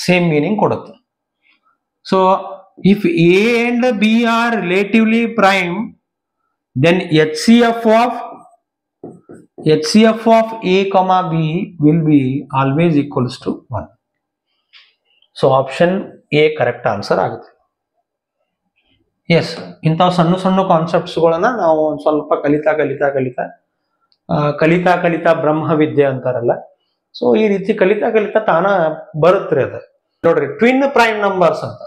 ಸೇಮ್ ಮೀನಿಂಗ್ ಕೊಡುತ್ತೆ. So if A and B are relatively prime, then HCF of A comma B will be always equals to 1. So option A correct answer ಆಗುತ್ತೆ. ಎಸ್, ಇಂಥವು ಸಣ್ಣ ಸಣ್ಣ ಕಾನ್ಸೆಪ್ಟ್ಸ್ಗಳನ್ನ ನಾವು ಒಂದು ಸ್ವಲ್ಪ ಕಲಿತಾ ಬ್ರಹ್ಮವಿದ್ಯೆ ಅಂತಾರಲ್ಲ, ಸೊ ಈ ರೀತಿ ಕಲಿತಾ ತಾನ ಬರುತ್ತೆ ಅದು. ನೋಡ್ರಿ, ಟ್ವಿನ್ ಪ್ರೈಮ್ ನಂಬರ್ಸ್ ಅಂತ.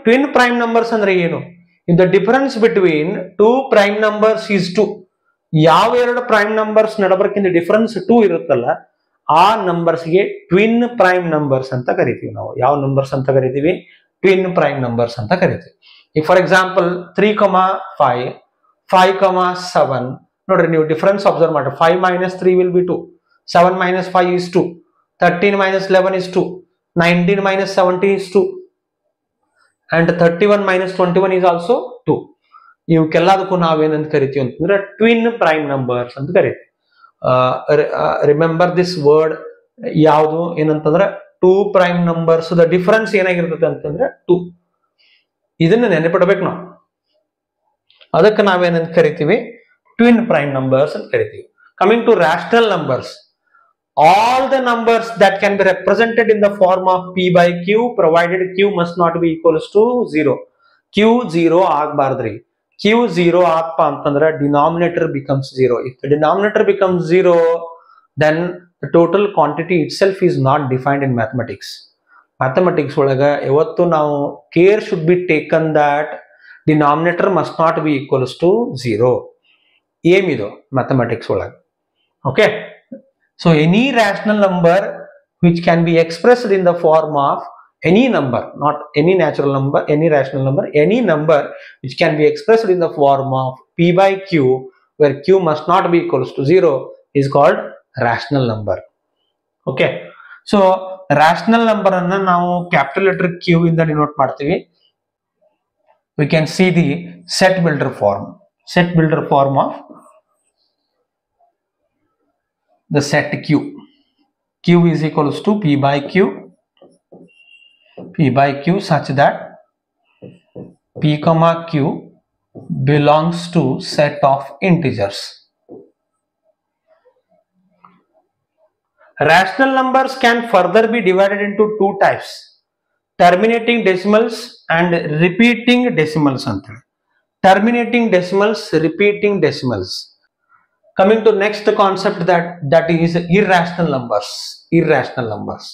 ಟ್ವಿನ್ ಪ್ರೈಮ್ ನಂಬರ್ಸ್ ಅಂದ್ರೆ ಏನು? In the difference between two prime numbers is 2. ಯಾವ ಎರಡು ಪ್ರೈಮ್ ನಂಬರ್ಸ್ ನಡಬರ್ಕಿಂತ ಡಿಫರೆನ್ಸ್ 2 ಇರುತ್ತಲ್ಲ, ಆ ನಂಬರ್ಸ್ಗೆ ಟ್ವಿನ್ ಪ್ರೈಮ್ ನಂಬರ್ಸ್ ಅಂತ ಕರಿತೀವಿ ನಾವು. ಯಾವ ನಂಬರ್ಸ್ ಅಂತ ಕರಿತೀವಿ? ಟ್ವಿನ್ ಪ್ರೈಮ್ ನಂಬರ್ಸ್ ಅಂತ ಕರಿತೀವಿ. ಈಗ ಫಾರ್ ಎಕ್ಸಾಂಪಲ್ 3,5, 5,7. ನೋಡ್ರಿ, ನೀವು ಡಿಫರೆನ್ಸ್ ಅಬ್ಸರ್ವ್ ಮಾಡ್ರಿ. 5 - 3 will be 2, 7 - 5 is 2, 13 - 11 is 2, 19 - 17 is 2, and 31 - 21 is also 2. ಇವಕ್ಕೆಲ್ಲದಕ್ಕೂ ನಾವೇನಂತ ಕರಿತೀವಿ ಅಂತಂದ್ರೆ ಟ್ವಿನ್ ಪ್ರೈಮ್ ನಂಬರ್ಸ್ ಅಂತ ಕರಿತೀವಿ. Remember this word. ಯಾವುದು ಏನಂತಂದ್ರೆ two prime numbers the difference ಏನಾಗಿರ್ತದೆ ಅಂತಂದ್ರೆ 2. ಇದನ್ನ ನೆನಪಿಡ್ಬೇಕು ನಾವು. ಅದಕ್ಕೆ ನಾವೇನಂತ ಕರಿತೀವಿ? ಟ್ವಿನ್ ಪ್ರೈಮ್ ನಂಬರ್ಸ್ ಅಂತ ಕರಿತೀವಿ. Coming to rational numbers, all the numbers that can be represented in the form of p by q provided q must not be equals to 0. q 0 ಆಗಬಾರ್ದ್ರಿ. q 0 ಆಗಪ್ಪ ಅಂತಂದ್ರೆ denominator becomes 0. If the denominator becomes 0, then the total quantity itself is not defined in mathematics. Mathematics ಒಳಗ ಯಾವತ್ತು ನಾವು care should be taken that denominator must not be equals to 0. Aim ಇದು mathematics ಒಳಗ. Okay. So any rational number which can be expressed in the form of any number, not any natural number, any rational number, any number which can be expressed in the form of p by q where q must not be equals to 0 is called rational number. Okay. So rational number anna ನಾವು capital letter q ಇಂದ denote ಮಾಡ್ತೀವಿ. We can see the set builder form of the set q. Q is equals to P by Q such that P comma Q belongs to set of integers. Rational numbers can further be divided into two types: terminating decimals and repeating decimals. Terminating decimals, repeating decimals. Coming to next concept, that is irrational numbers. Irrational numbers.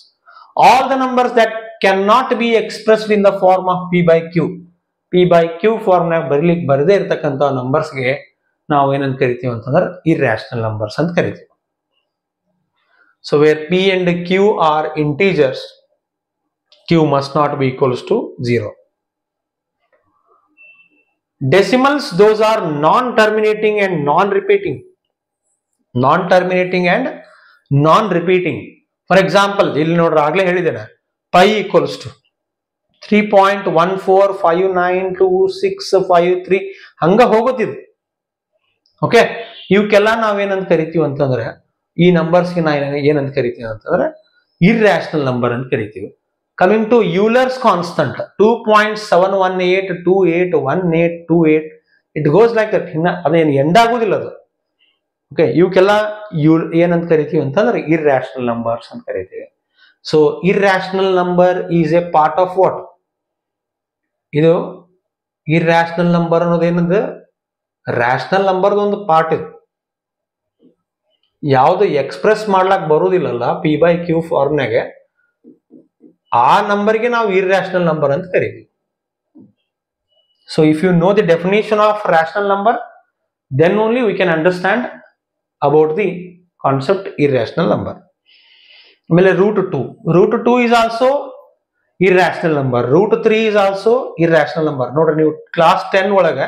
All the numbers that cannot be expressed in the form of P by Q. P by Q form ನಾಗ ಬರದೇ ಇರತಕ್ಕಂತ ನಂಬರ್ಸ್ಗೆ ನಾವು ಏನಂತ ಕರಿತೀವಿ ಅಂತಂದ್ರೆ irrational numbers ಅಂತ ಕರಿತೀವಿ. So where P and Q are integers, Q must not be equals to 0. Decimals, those are non-terminating and non-repeating. Non-terminating and non-repeating. For example, ಇಲ್ಲಿ ನೋಡ್ರಿ ಆಗ್ಲೇ ಹೇಳಿದ್ದೇನೆ, pi equals to 3.14592653 ಹಂಗ ಹೋಗುತ್ತಿದೆ. ಓಕೆ, ಇವಕ್ಕೆಲ್ಲ ನಾವೇನಂತ ಕರಿತೀವಿ ಅಂತಂದ್ರೆ, ಈ ನಂಬರ್ಸ್ಗೆ ನಾವು ಏನಂತ ಕರಿತೀವಿ ಅಂತಂದ್ರೆ ಇರ್ರಾಷನಲ್ ನಂಬರ್ ಅಂತ ಕರಿತೀವಿ. Coming to Euler's constant 2.71828128, it goes like that. ಅದೇನು ಎಂಡ್ ಆಗುದಿಲ್ಲ ಅದು. ಓಕೆ, ಇವಕ್ಕೆಲ್ಲ ಏನಂತ ಕರಿತೀವಿ ಅಂತಂದ್ರೆ ಇರ್ರಾಷನಲ್ ನಂಬರ್ಸ್ ಅಂತ ಕರಿತೀವಿ. So irrational number is A part of what? ಇದು ಇರ್ರಾಷನಲ್ ನಂಬರ್ ಅನ್ನೋದೇನದು ರಾಷನಲ್ ನಂಬರ್ದ ಒಂದು ಪಾರ್ಟ್. ಇದು ಯಾವುದು ಎಕ್ಸ್ಪ್ರೆಸ್ ಮಾಡ್ಲಾಕ್ ಬರುವುದಿಲ್ಲಲ್ಲ P by Q ಫಾರ್ಮ್ನಾಗೆ, ಆ ನಂಬರ್ಗೆ ನಾವು ಇರ್ರಾಷನಲ್ ನಂಬರ್ ಅಂತ ಕರಿತೀವಿ. So if you know the definition of rational number, then only we can understand about the concept irrational number. ಆಮೇಲೆ root 2 is also irrational number. root 3 is also irrational number. ನೋಡ್ರಿ, ನೀವು class 10 ಒಳಗೆ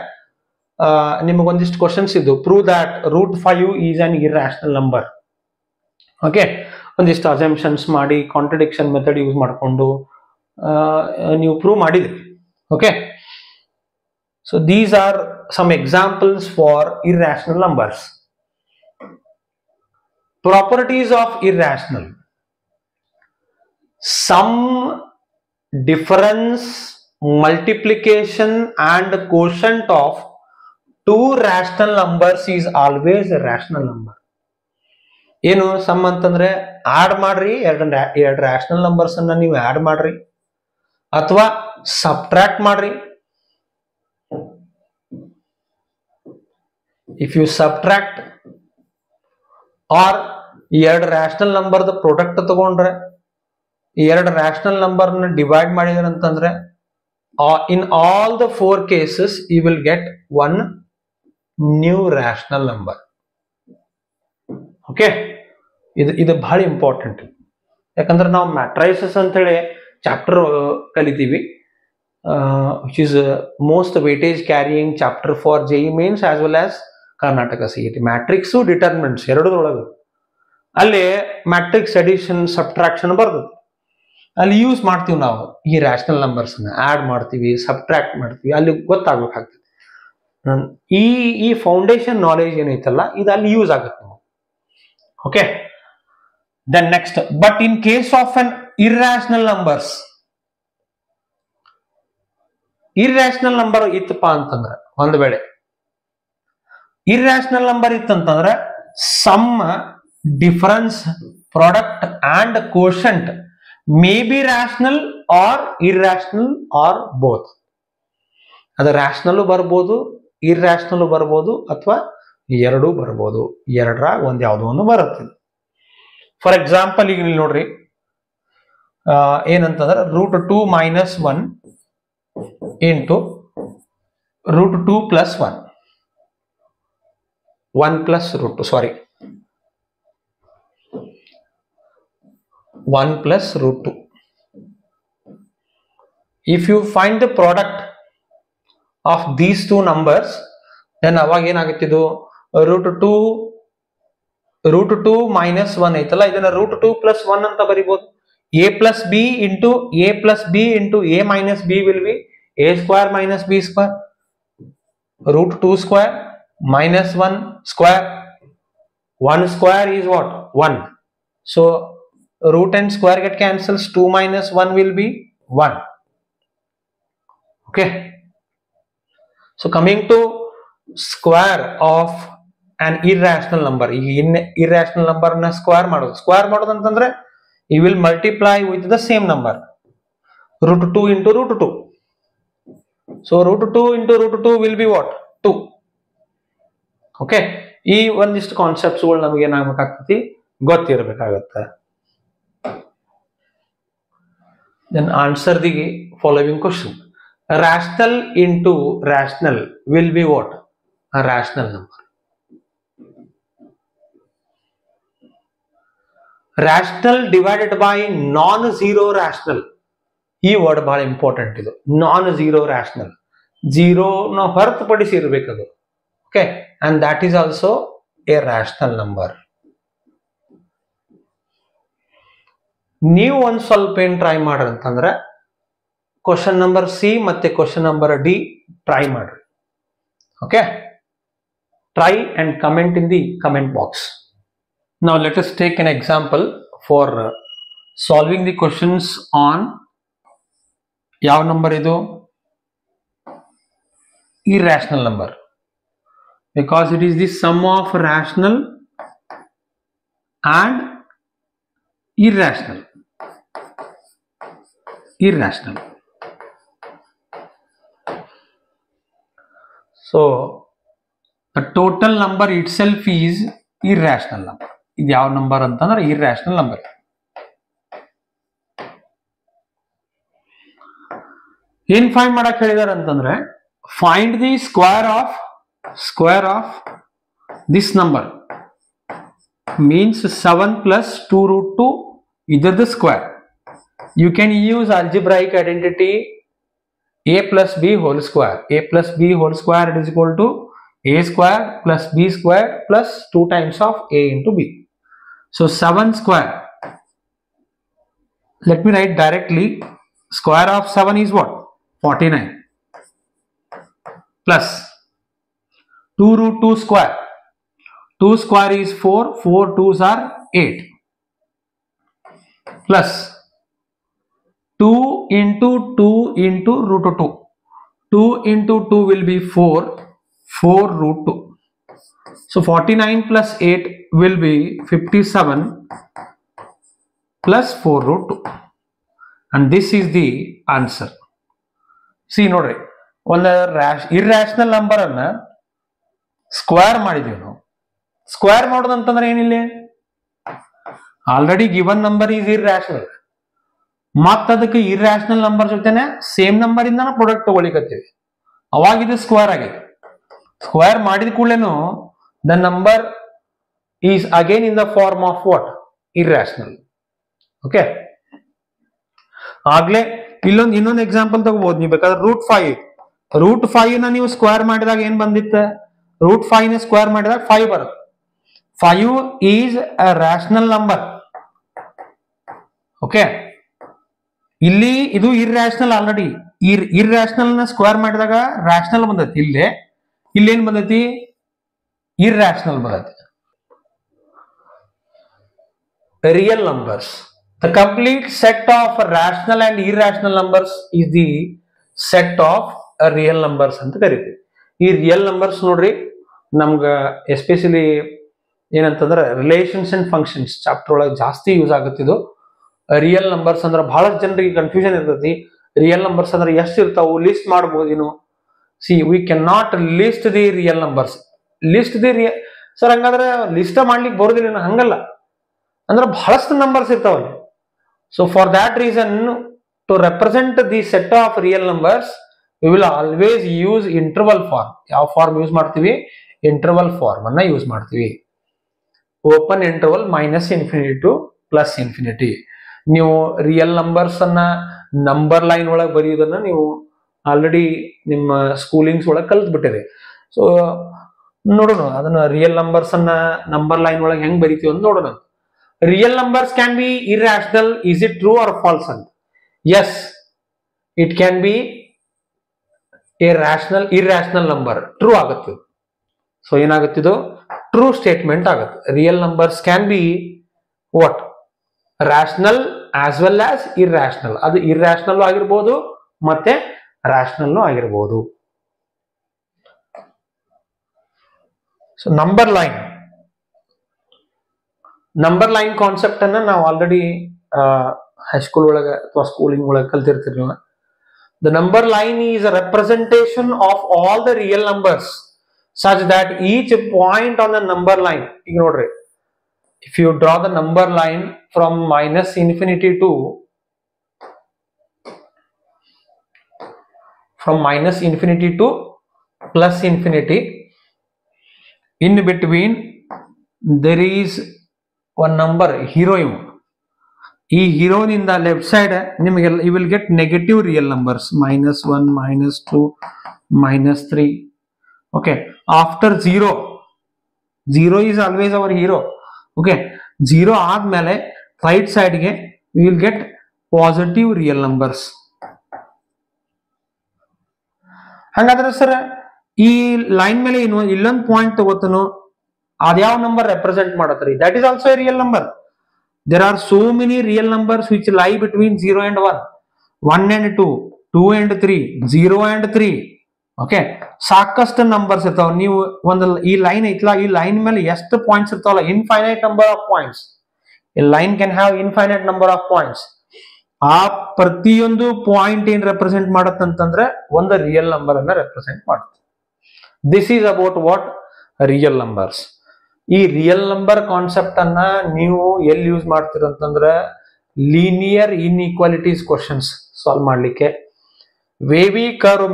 ನಿಮಗೊಂದಿಷ್ಟು questions ಇದ್ದು, prove that root 5 is an irrational number. Okay, ಒಂದಿಷ್ಟು assumptions ಮಾಡಿ contradiction method use ಮಾಡಿಕೊಂಡು ನೀವು prove ಮಾಡಿದ್ರಿ. Okay, so these are some examples for irrational numbers. Properties of irrational: sum, difference, multiplication and quotient of two rational numbers is always a rational number. ಏನು some ಅಂತಂದ್ರೆ add ಮಾಡ್ರಿ, ಎರಡು rational numbers ಅನ್ನ ನೀವು add ಮಾಡ್ರಿ ಅಥವಾ subtract ಮಾಡ್ರಿ. If you subtract R ಎರಡು ರಾಷನಲ್ ನಂಬರ್ದ ಪ್ರಾಡಕ್ಟ್ ತಗೊಂಡ್ರೆ, ಎರಡು ರಾಷನಲ್ ನಂಬರ್ ನ ಡಿವೈಡ್ ಮಾಡಿದ್ರೆ ಅಂತಂದ್ರೆ, in all the 4 cases you will get one new rational number. Okay, ಇದು ಬಹಳ ಇಂಪಾರ್ಟೆಂಟ್. ಯಾಕಂದ್ರೆ ನಾವು ಮ್ಯಾಟ್ರೈಸಸ್ ಅಂತ ಹೇಳಿ ಚಾಪ್ಟರ್ ಕಲಿತೀವಿ, which is most weightage carrying chapter for JEE mains as well as Karnataka CET. Matrix determinants ಎರಡರೊಳಗೆ ಅಲ್ಲಿ ಮ್ಯಾಟ್ರಿಕ್ಸ್ ಅಡಿಷನ್ ಸಬ್ಟ್ರಾಕ್ಷನ್ ಬರ್ತದೆ. ಅಲ್ಲಿ ಯೂಸ್ ಮಾಡ್ತೀವಿ ನಾವು ಈ ರಾಷನಲ್ ನಂಬರ್ಸ್ ಆಡ್ ಮಾಡ್ತೀವಿ, ಸಬ್ಟ್ರಾಕ್ಟ್ ಮಾಡ್ತೀವಿ, ಅಲ್ಲಿ ಗೊತ್ತಾಗ್ಬೇಕಾಗ್ತದೆ. ಈ ಫೌಂಡೇಶನ್ ನಾಲೆಜ್ ಏನೈತಲ್ಲ, ಇದು ಅಲ್ಲಿ ಯೂಸ್ ಆಗುತ್ತೆ. Okay, then next, but in case of an irrational numbers, irrational number ಇತ್ತಪ್ಪ ಅಂತಂದ್ರೆ, ಒಂದ್ ವೇಳೆ ಇರ್ರಾಷನಲ್ ನಂಬರ್ ಇತ್ತಂತಂದ್ರೆ sum, difference, product and quotient may be rational or irrational or both. ಅದು ರಾಷನಲ್ ಬರ್ಬೋದು, ಇರ್ರಾಷನಲ್ ಬರ್ಬೋದು, ಅಥವಾ ಎರಡೂ ಬರ್ಬೋದು. ಎರಡರಾಗ ಒಂದ್ ಯಾವ್ದೋ ಒಂದು ಬರುತ್ತೆ. ಫಾರ್ ಎಕ್ಸಾಂಪಲ್ ಈಗ ಇಲ್ಲಿ ನೋಡ್ರಿ, ಏನಂತಂದ್ರೆ √2 - 1 into √2 + 1 1 plus √2, sorry, 1 plus √2. If you find the product of these two numbers, then ಅವಾಗ ಏನಾಗುತ್ತಿದ್ದು, √2 - 1 ಐತಲ್ಲ, ಇದನ್ನ √2 + 1 ಅಂತ ಬರಿಬಹುದು. a plus b into a minus b will be a square minus b square. √2 square minus 1 square. 1 square is what? 1. So root and square get cancels. 2 minus 1 will be 1. Okay. So coming to square of an irrational number. Irrational number na square ಮಾಡೋದು. Square ಮಾಡೋದು ಅಂತಂದ್ರೆ you will multiply with the same number. Root 2 into root 2. So root 2 into root 2 will be what? 2. Okay. ಈ ಒಂದಿಷ್ಟು concepts ಗಳು ನಮಗೆ ಏನಾಗಬೇಕಾಗ್ತತಿ ಗೊತ್ತಿರಬೇಕಾಗತ್ತೆ. Then answer the following question. Rational into rational will be what? A rational number. Rational divided by non-zero rational. ಈ word ಬಹಳ important ಇದು. Non-zero rational. Zero ನ ಹೊರತುಪಡಿಸಿ ಇರಬೇಕದು. Okay, and that is also a rational number. ನೀವು ಒಂದು ಸ್ವಲ್ಪ ಏನು try ಮಾಡ್ರಿ ಅಂತಂದ್ರೆ ಕ್ವಶನ್ ನಂಬರ್ ಸಿ ಮತ್ತೆ ಕ್ವಶನ್ ನಂಬರ್ ಡಿ ಟ್ರೈ ಮಾಡ್ರಿ. Okay, try and comment in the comment box. Now let us take an example for solving the questions on ಯಾವ number ಇದು? Irrational number, because it is the sum of rational and irrational. So the total number itself is irrational number. ಇದು ಯಾವ number ಅಂತಂದ್ರೆ irrational number. ಏನ್ find ಮಾಡಕ್ ಹೇಳಿದಾರೆ ಅಂತಂದ್ರೆ find the square of this number, means 7 plus 2 root 2 either the square. You can use algebraic identity a plus b whole square. A plus b whole square is equal to a square plus b square plus 2 times of a into b. So 7 square, let me write directly, square of 7 is what? 49 plus 2 root 2 square. 2 square is 4, 4 2s are 8, plus 2 into 2 into root 2. 2 into 2 will be 4, 4 root 2. So 49 plus 8 will be 57 plus 4 root 2. And this is the answer. See, ನೋಡ್ರಿ, ಒಂದು irrational number ಅನ್ನ square ಮಾಡಿದೀವಿ ನಾವು. Square ಮಾಡೋದಂತಂದ್ರೆ ಏನಿಲ್ಲ, already given number is irrational, ಮತ್ತ ಅದಕ್ಕೆ irrational number ಜೊತೆನೆ ಸೇಮ್ ನಂಬರ್ ಇಂದ ಪ್ರಾಡಕ್ಟ್ ತಗೊಳಿಕತ್ತೀವಿ, ಅವಾಗ ಇದು ಸ್ಕ್ವೇರ್ ಆಗಿದೆ. ಸ್ಕ್ವೇರ್ ಮಾಡಿದ ಕೂಡಲೇನು the number is again in the form of what? Irrational. Okay, ಆಗ್ಲೇ ಇನ್ನೊಂದು ಎಕ್ಸಾಂಪಲ್ ತಗೋಬಹುದು ನೀವು ಬೇಕಾದ್ರೆ. ರೂಟ್ 5 ನ ನೀವು ಸ್ಕ್ವೇರ್ ಮಾಡಿದಾಗ ಏನ್ ಬಂದಿತ್ತು? ರೂಟ್ 5 ನ ಸ್ಕ್ವೇರ್ ಮಾಡಿದಾಗ 5 ಬರುತ್ತೆ. 5 is a rational number. Okay, ಇಲ್ಲಿ ಇದು ಇರ್ರಾಷನಲ್, ಆಲ್ರೆಡಿ ಇರ್ರಾಷನಲ್ ನ ಸ್ಕ್ವೇರ್ ಮಾಡಿದಾಗ ರಾಷನಲ್ ಬಂದೈತಿ. ಇಲ್ಲೇನ್ ಬಂದೈತಿ? ಇರ್ರಾಷನಲ್ ಬಂದೈತಿ. Real numbers. The complete set of rational and irrational numbers is the set of real numbers ಅಂತ ಕರಿತೀವಿ. ಈ ರಿಯಲ್ ನಂಬರ್ಸ್ ನೋಡ್ರಿ, ನಮ್ಗ ಎಸ್ಪೆಷಲಿ ಏನಂತಂದ್ರೆ ರಿಲೇಷನ್ಸ್ ಅಂಡ್ ಫಂಕ್ಷನ್ಸ್ ಚಾಪ್ಟರ್ ಒಳಗೆ ಜಾಸ್ತಿ ಯೂಸ್ ಆಗುತ್ತಿದ್ದು. ರಿಯಲ್ ನಂಬರ್ಸ್ ಅಂದ್ರೆ ಬಹಳಷ್ಟು ಜನರಿಗೆ ಕನ್ಫ್ಯೂಷನ್ ಇರ್ತೈತಿ. ರಿಯಲ್ ನಂಬರ್ಸ್ ಅಂದ್ರೆ ಎಷ್ಟು ಇರ್ತಾವು, ಲಿಸ್ಟ್ ಮಾಡಬಹುದೇನು? See, we can not list the real numbers. List the sir ಹಂಗಾದ್ರೆ ಲಿಸ್ಟ್ ಮಾಡ್ಲಿಕ್ಕೆ ಬರೋದಿಲ್ಲ, ಹಂಗಲ್ಲ, ಅಂದ್ರೆ ಬಹಳಷ್ಟು ನಂಬರ್ಸ್ ಇರ್ತಾವಲ್ಲಿ. So for that reason, to represent the set of real numbers we will always use interval form. ಯಾವ form use ಮಾಡ್ತೀವಿ? Interval form ಅನ್ನ ಯೂಸ್ ಮಾಡ್ತೀವಿ. Open interval minus infinity to plus infinity. ನೀವು ರಿಯಲ್ ನಂಬರ್ಸ್ ಅನ್ನ number line ಒಳಗೆ ಬರೆಯೋದನ್ನ ನೀವು already ನಿಮ್ಮ ಸ್ಕೂಲಿಂಗ್ಸ್ ಒಳಗೆ ಕಲ್ತ್ ಬಿಟ್ಟಿರಿ. ಸೊ ನೋಡೋಣ ಅದನ್ನ ರಿಯಲ್ ನಂಬರ್ಸ್ ಅನ್ನ ನಂಬರ್ ಲೈನ್ ಒಳಗೆ ಹೆಂಗ್ ಬರೀತೀವಿ ಅಂತ ನೋಡೋಣ. Real numbers can be irrational. Is it true or false ಅಂತ? Yes, it can be a rational irrational number. True ಆಗುತ್ತೆ. ಸೊ ಏನಾಗುತ್ತಿದ್ದು? ಟ್ರೂ ಸ್ಟೇಟ್ಮೆಂಟ್ ಆಗುತ್ತೆ. Real numbers can be what? rational as well as irrational. ಅದು irrational ಆಗಿರಬಹುದು ಮತ್ತೆ rational ಆಗಿರಬಹುದು. So number line concept ಅನ್ನ ನಾವು ಆಲ್ರೆಡಿ ಹೈಸ್ಕೂಲ್ ಒಳಗೆ ಅಥವಾ ಸ್ಕೂಲಿಂಗ್ ಒಳಗೆ ಕಲ್ತಿರ್ತೀರಿ ನೀವು. The number line is a representation of all the real numbers such that each point on the number line, ಈಗ ನೋಡ್ರಿ, if you draw the number line from minus infinity to plus infinity, in between there is one number hero. ಈ ಹೀರೋನಿಂದ left side ನಿಮಗೆ you will get negative real numbers -1 -2 -3. Okay, after zero is always our hero. Okay, zero ಆದ್ಮೇಲೆ right ಸೈಡ್ಗೆ we will get positive real numbers. ಹಾಗಾದ್ರೆ sir ಈ line ಮೇಲೆ ಏನು ಇಲ್ಲೊಂದು ಪಾಯಿಂಟ್ ತಗೋತನು, ಅದ್ಯಾವ ನಂಬರ್ ರೆಪ್ರೆಸೆಂಟ್ ಮಾಡತ್ರಿ? That is also a real number. There are so many real numbers which lie between 0 and 1, 1 and 2, 2 and 3, 0 and 3. Okay, ಸಾಕಷ್ಟು numbers ಇರ್ತಾವ. ನೀವು ಒಂದು ಈ ಲೈನ್ ಐತಲ್ಲ, ಈ ಲೈನ್ ಮೇಲೆ ಎಷ್ಟು ಪಾಯಿಂಟ್ಸ್ ಇರ್ತಾವಲ್ಲ, infinite number of points. A line can have infinite number of points. ಆ ಪ್ರತಿಯೊಂದು ಪಾಯಿಂಟ್ ಏನ್ ರೆಪ್ರೆಸೆಂಟ್ ಮಾಡತ್ತಂತಂದ್ರೆ ಒಂದು ರಿಯಲ್ ನಂಬರ್ ಅನ್ನ ರೆಪ್ರೆಸೆಂಟ್ ಮಾಡುತ್ತೆ. This is about what real numbers. ಈ ರಿಯಲ್ ನಂಬರ್ ಕಾನ್ಸೆಪ್ಟ್ ಅನ್ನ ನೀವು ಎಲ್ಲಿ ಯೂಸ್ ಮಾಡ್ತೀರಂತಂದ್ರೆ ಲೀನಿಯರ್ ಇನ್ಇಕ್ವಾಲಿಟೀಸ್ ಕ್ವಶನ್ಸ್ ಸಾಲ್ವ್ ಮಾಡ್ಲಿಕ್ಕೆ ವೇವಿ ಕರ್ವ್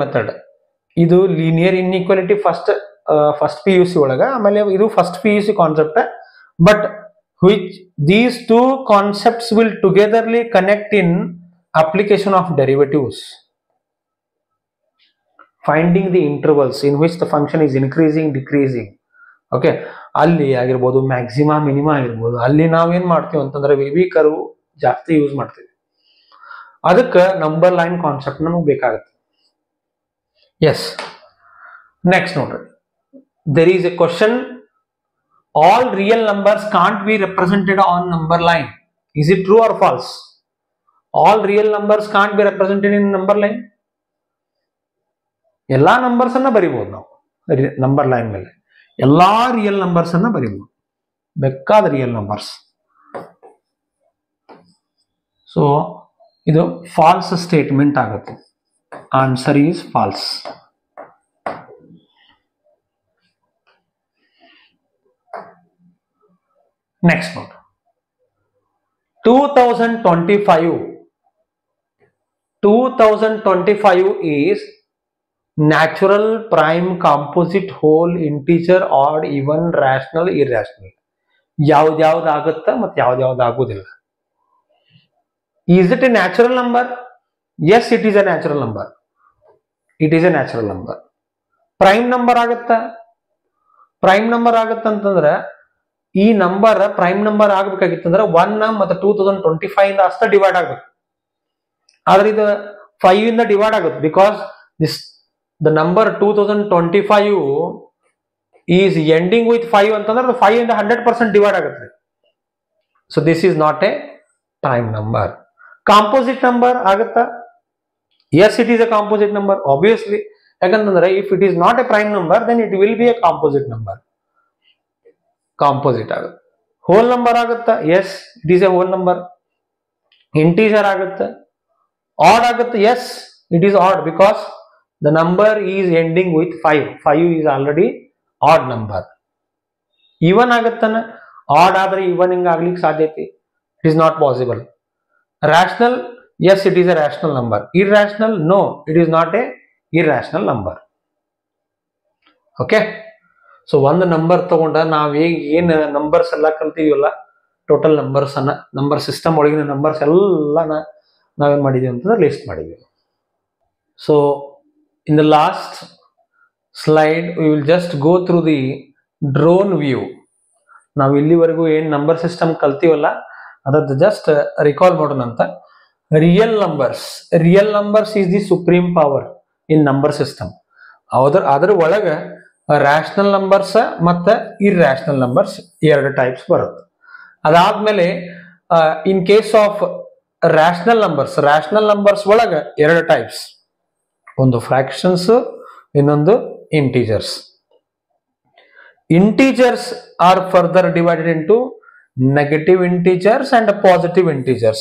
ಮೆಥಡ್ ಇದು ಲೀನಿಯರ್ ಇನ್ಇಕ್ವಾಲಿಟಿ ಫಸ್ಟ್ PUC ಒಳಗ, ಆಮೇಲೆ ಇದು first PUC concept. But which these two concepts will togetherly connect in application of derivatives, finding the intervals in which the function is increasing, decreasing. Okay, ಅಲ್ಲಿ ಆಗಿರ್ಬೋದು, maxima minima ಆಗಿರ್ಬೋದು, ಅಲ್ಲಿ ನಾವೇನ್ ಮಾಡ್ತೀವಿ ಅಂತಂದ್ರೆ ವೇವಿ ಕರ್ವ್ ಜಾಸ್ತಿ ಯೂಸ್ ಮಾಡ್ತೀವಿ. ಅದಕ್ಕೆ ನಂಬರ್ ಲೈನ್ ಕಾನ್ಸೆಪ್ಟ್ ನಮಗೆ ಬೇಕಾಗುತ್ತೆ. ಎಸ್, ನೆಕ್ಸ್ಟ್ ನೋಡ್ರಿ, there is a question, all real numbers can't be represented on number line. Is it true or false? All real numbers can't be represented in number line. ಎಲ್ಲಾ numbers ಅನ್ನ ಬರಿಬಹುದು ನಾವು number line ಮೇಲೆ. ಎಲ್ಲಾ real numbers ಅನ್ನ ಬರಿಬಹುದು, ಬೇಕಾದ real numbers. So ಇದು falls statement ಆಗುತ್ತೆ. Answer is false. Next note, 2025 is natural, prime, composite, whole, integer, odd, even, rational, irrational. ಯಾವ್ದು ಆಗುತ್ತಾ ಮತ್ತೆ ಯಾವ್ದು ಆಗುದಿಲ್ಲ. Is it a natural number? Yes, it is a natural number. Prime number ಆಗುತ್ತಾ? Prime number ಆಗುತ್ತಂತಂದ್ರೆ ಈ number prime number ಆಗ್ಬೇಕಾಗಿತ್ತಂದ್ರೆ 1 ಮತ್ತೆ 2025 ಇಂದ ಅಷ್ಟೇ ಡಿವೈಡ್ ಆಗ್ಬೇಕು. ಆದ್ರೆ ಇದು 5 ಇಂದ ಡಿವೈಡ್ ಆಗುತ್ತೆ. Because the number 2025 is ending with 5 ಅಂತಂದ್ರೆ 5 ಇಂದ 100% ಡಿವೈಡ್ ಆಗುತ್ತೆ. So this is not a prime number. Composite number ಆಗುತ್ತಾ? Yes, it is a composite number obviously. ಯಾಕಂತಂದ್ರೆ if it is not a prime number then it will be a composite number. Composite ಆಗುತ್ತೆ. Whole number ಆಗುತ್ತಾ? Yes, it is a whole number. Integer ಆಗುತ್ತೆ. Odd ಆಗುತ್ತೆ? Yes, it is odd because the number is ending with 5. 5 is already odd number. Even ಆಗುತ್ತಾನ? Odd ಆದ್ರೆ evening ಆಗ್ಲಿಕ್ಕೆ ಸಾಧ್ಯತೆ? It is not possible. Rational? Yes, it is a rational number. Irrational? No, it is not a irrational number. Okay, so ಒಂದು number ತಗೊಂಡ ನಾವ್ ಏನ್ numbers ಎಲ್ಲ ಕಲ್ತೀವಲ್ಲ, total numbers ಅನ್ನ, ನಂಬರ್ ಸಿಸ್ಟಮ್ ಒಳಗಿನ ನಂಬರ್ಸ್ ಎಲ್ಲ ನಾವೇನ್ ಮಾಡಿದೀವಿ ಅಂತಂದ್ರೆ ಲಿಸ್ಟ್ ಮಾಡಿದೀವಿ. So in the last slide we will just go through the drone view. ನಾವು ಇಲ್ಲಿವರೆಗೂ ಏನ್ ನಂಬರ್ ಸಿಸ್ಟಮ್ ಕಲ್ತೀವಲ್ಲ ಅದನ್ನ ಜಸ್ಟ್ ರಿಕಾಲ್ ಮಾಡೋಣ ಅಂತ. Real numbers is the supreme power in number system. ಅದರ ಒಳಗ ರ್ಯಾಷನಲ್ ನಂಬರ್ಸ್ ಮತ್ತು ಇರ್ಯಾಷನಲ್ ನಂಬರ್ಸ್ ಎರಡು ಟೈಪ್ಸ್ ಬರುತ್ತೆ. ಅದಾದ್ಮೇಲೆ ಇನ್ ಕೇಸ್ ಆಫ್ ರ್ಯಾಷನಲ್ ನಂಬರ್ಸ್ ಒಳಗೆ ಎರಡು ಟೈಪ್ಸ್, ಒಂದು ಫ್ರಾಕ್ಷನ್ಸ್, ಇನ್ನೊಂದು integers. Integers are further divided into negative integers and positive integers.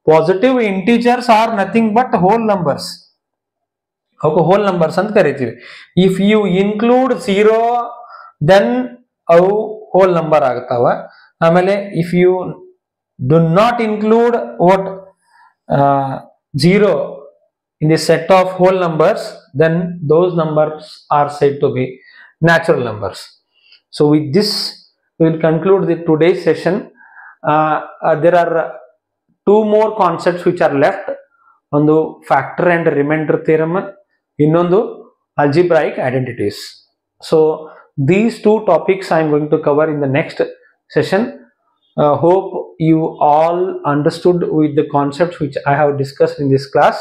Positive integers are nothing but whole numbers. Okay, whole numbers ಅಂತ ಕರಿತೀವಿ. If you include 0 then ಅವು whole number ಆಗ್ತಾವ. ಆಮೇಲೆ if you do not include what 0 in the set of whole numbers, then those numbers are said to be natural numbers. So with this we will conclude the today's session. There are two more concepts which are left. One factor and remainder theorem, innondu algebraic identities. So these two topics I am going to cover in the next session. Hope you all understood with the concepts which I have discussed in this class.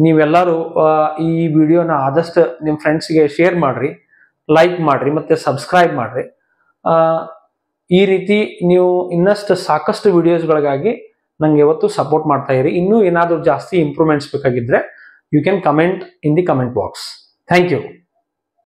ನೀವೆಲ್ಲರೂ ಈ ವಿಡಿಯೋನ ಆದಷ್ಟು ನಿಮ್ಮ ಫ್ರೆಂಡ್ಸ್ಗೆ share ಮಾಡ್ರಿ, like ಮಾಡ್ರಿ ಮತ್ತೆ subscribe ಮಾಡ್ರಿ. ಈ ರೀತಿ ನೀವು ಇನ್ನಷ್ಟು ಸಾಕಷ್ಟು ವಿಡಿಯೋಸ್ಗಳಿಗಾಗಿ ನಂಗೆ ಯಾವತ್ತು ಸಪೋರ್ಟ್ ಮಾಡ್ತಾ ಇರಿ. ಇನ್ನೂ ಏನಾದರೂ ಜಾಸ್ತಿ ಇಂಪ್ರೂವ್ಮೆಂಟ್ಸ್ ಬೇಕಾಗಿದ್ರೆ you can comment in the comment box. Thank you.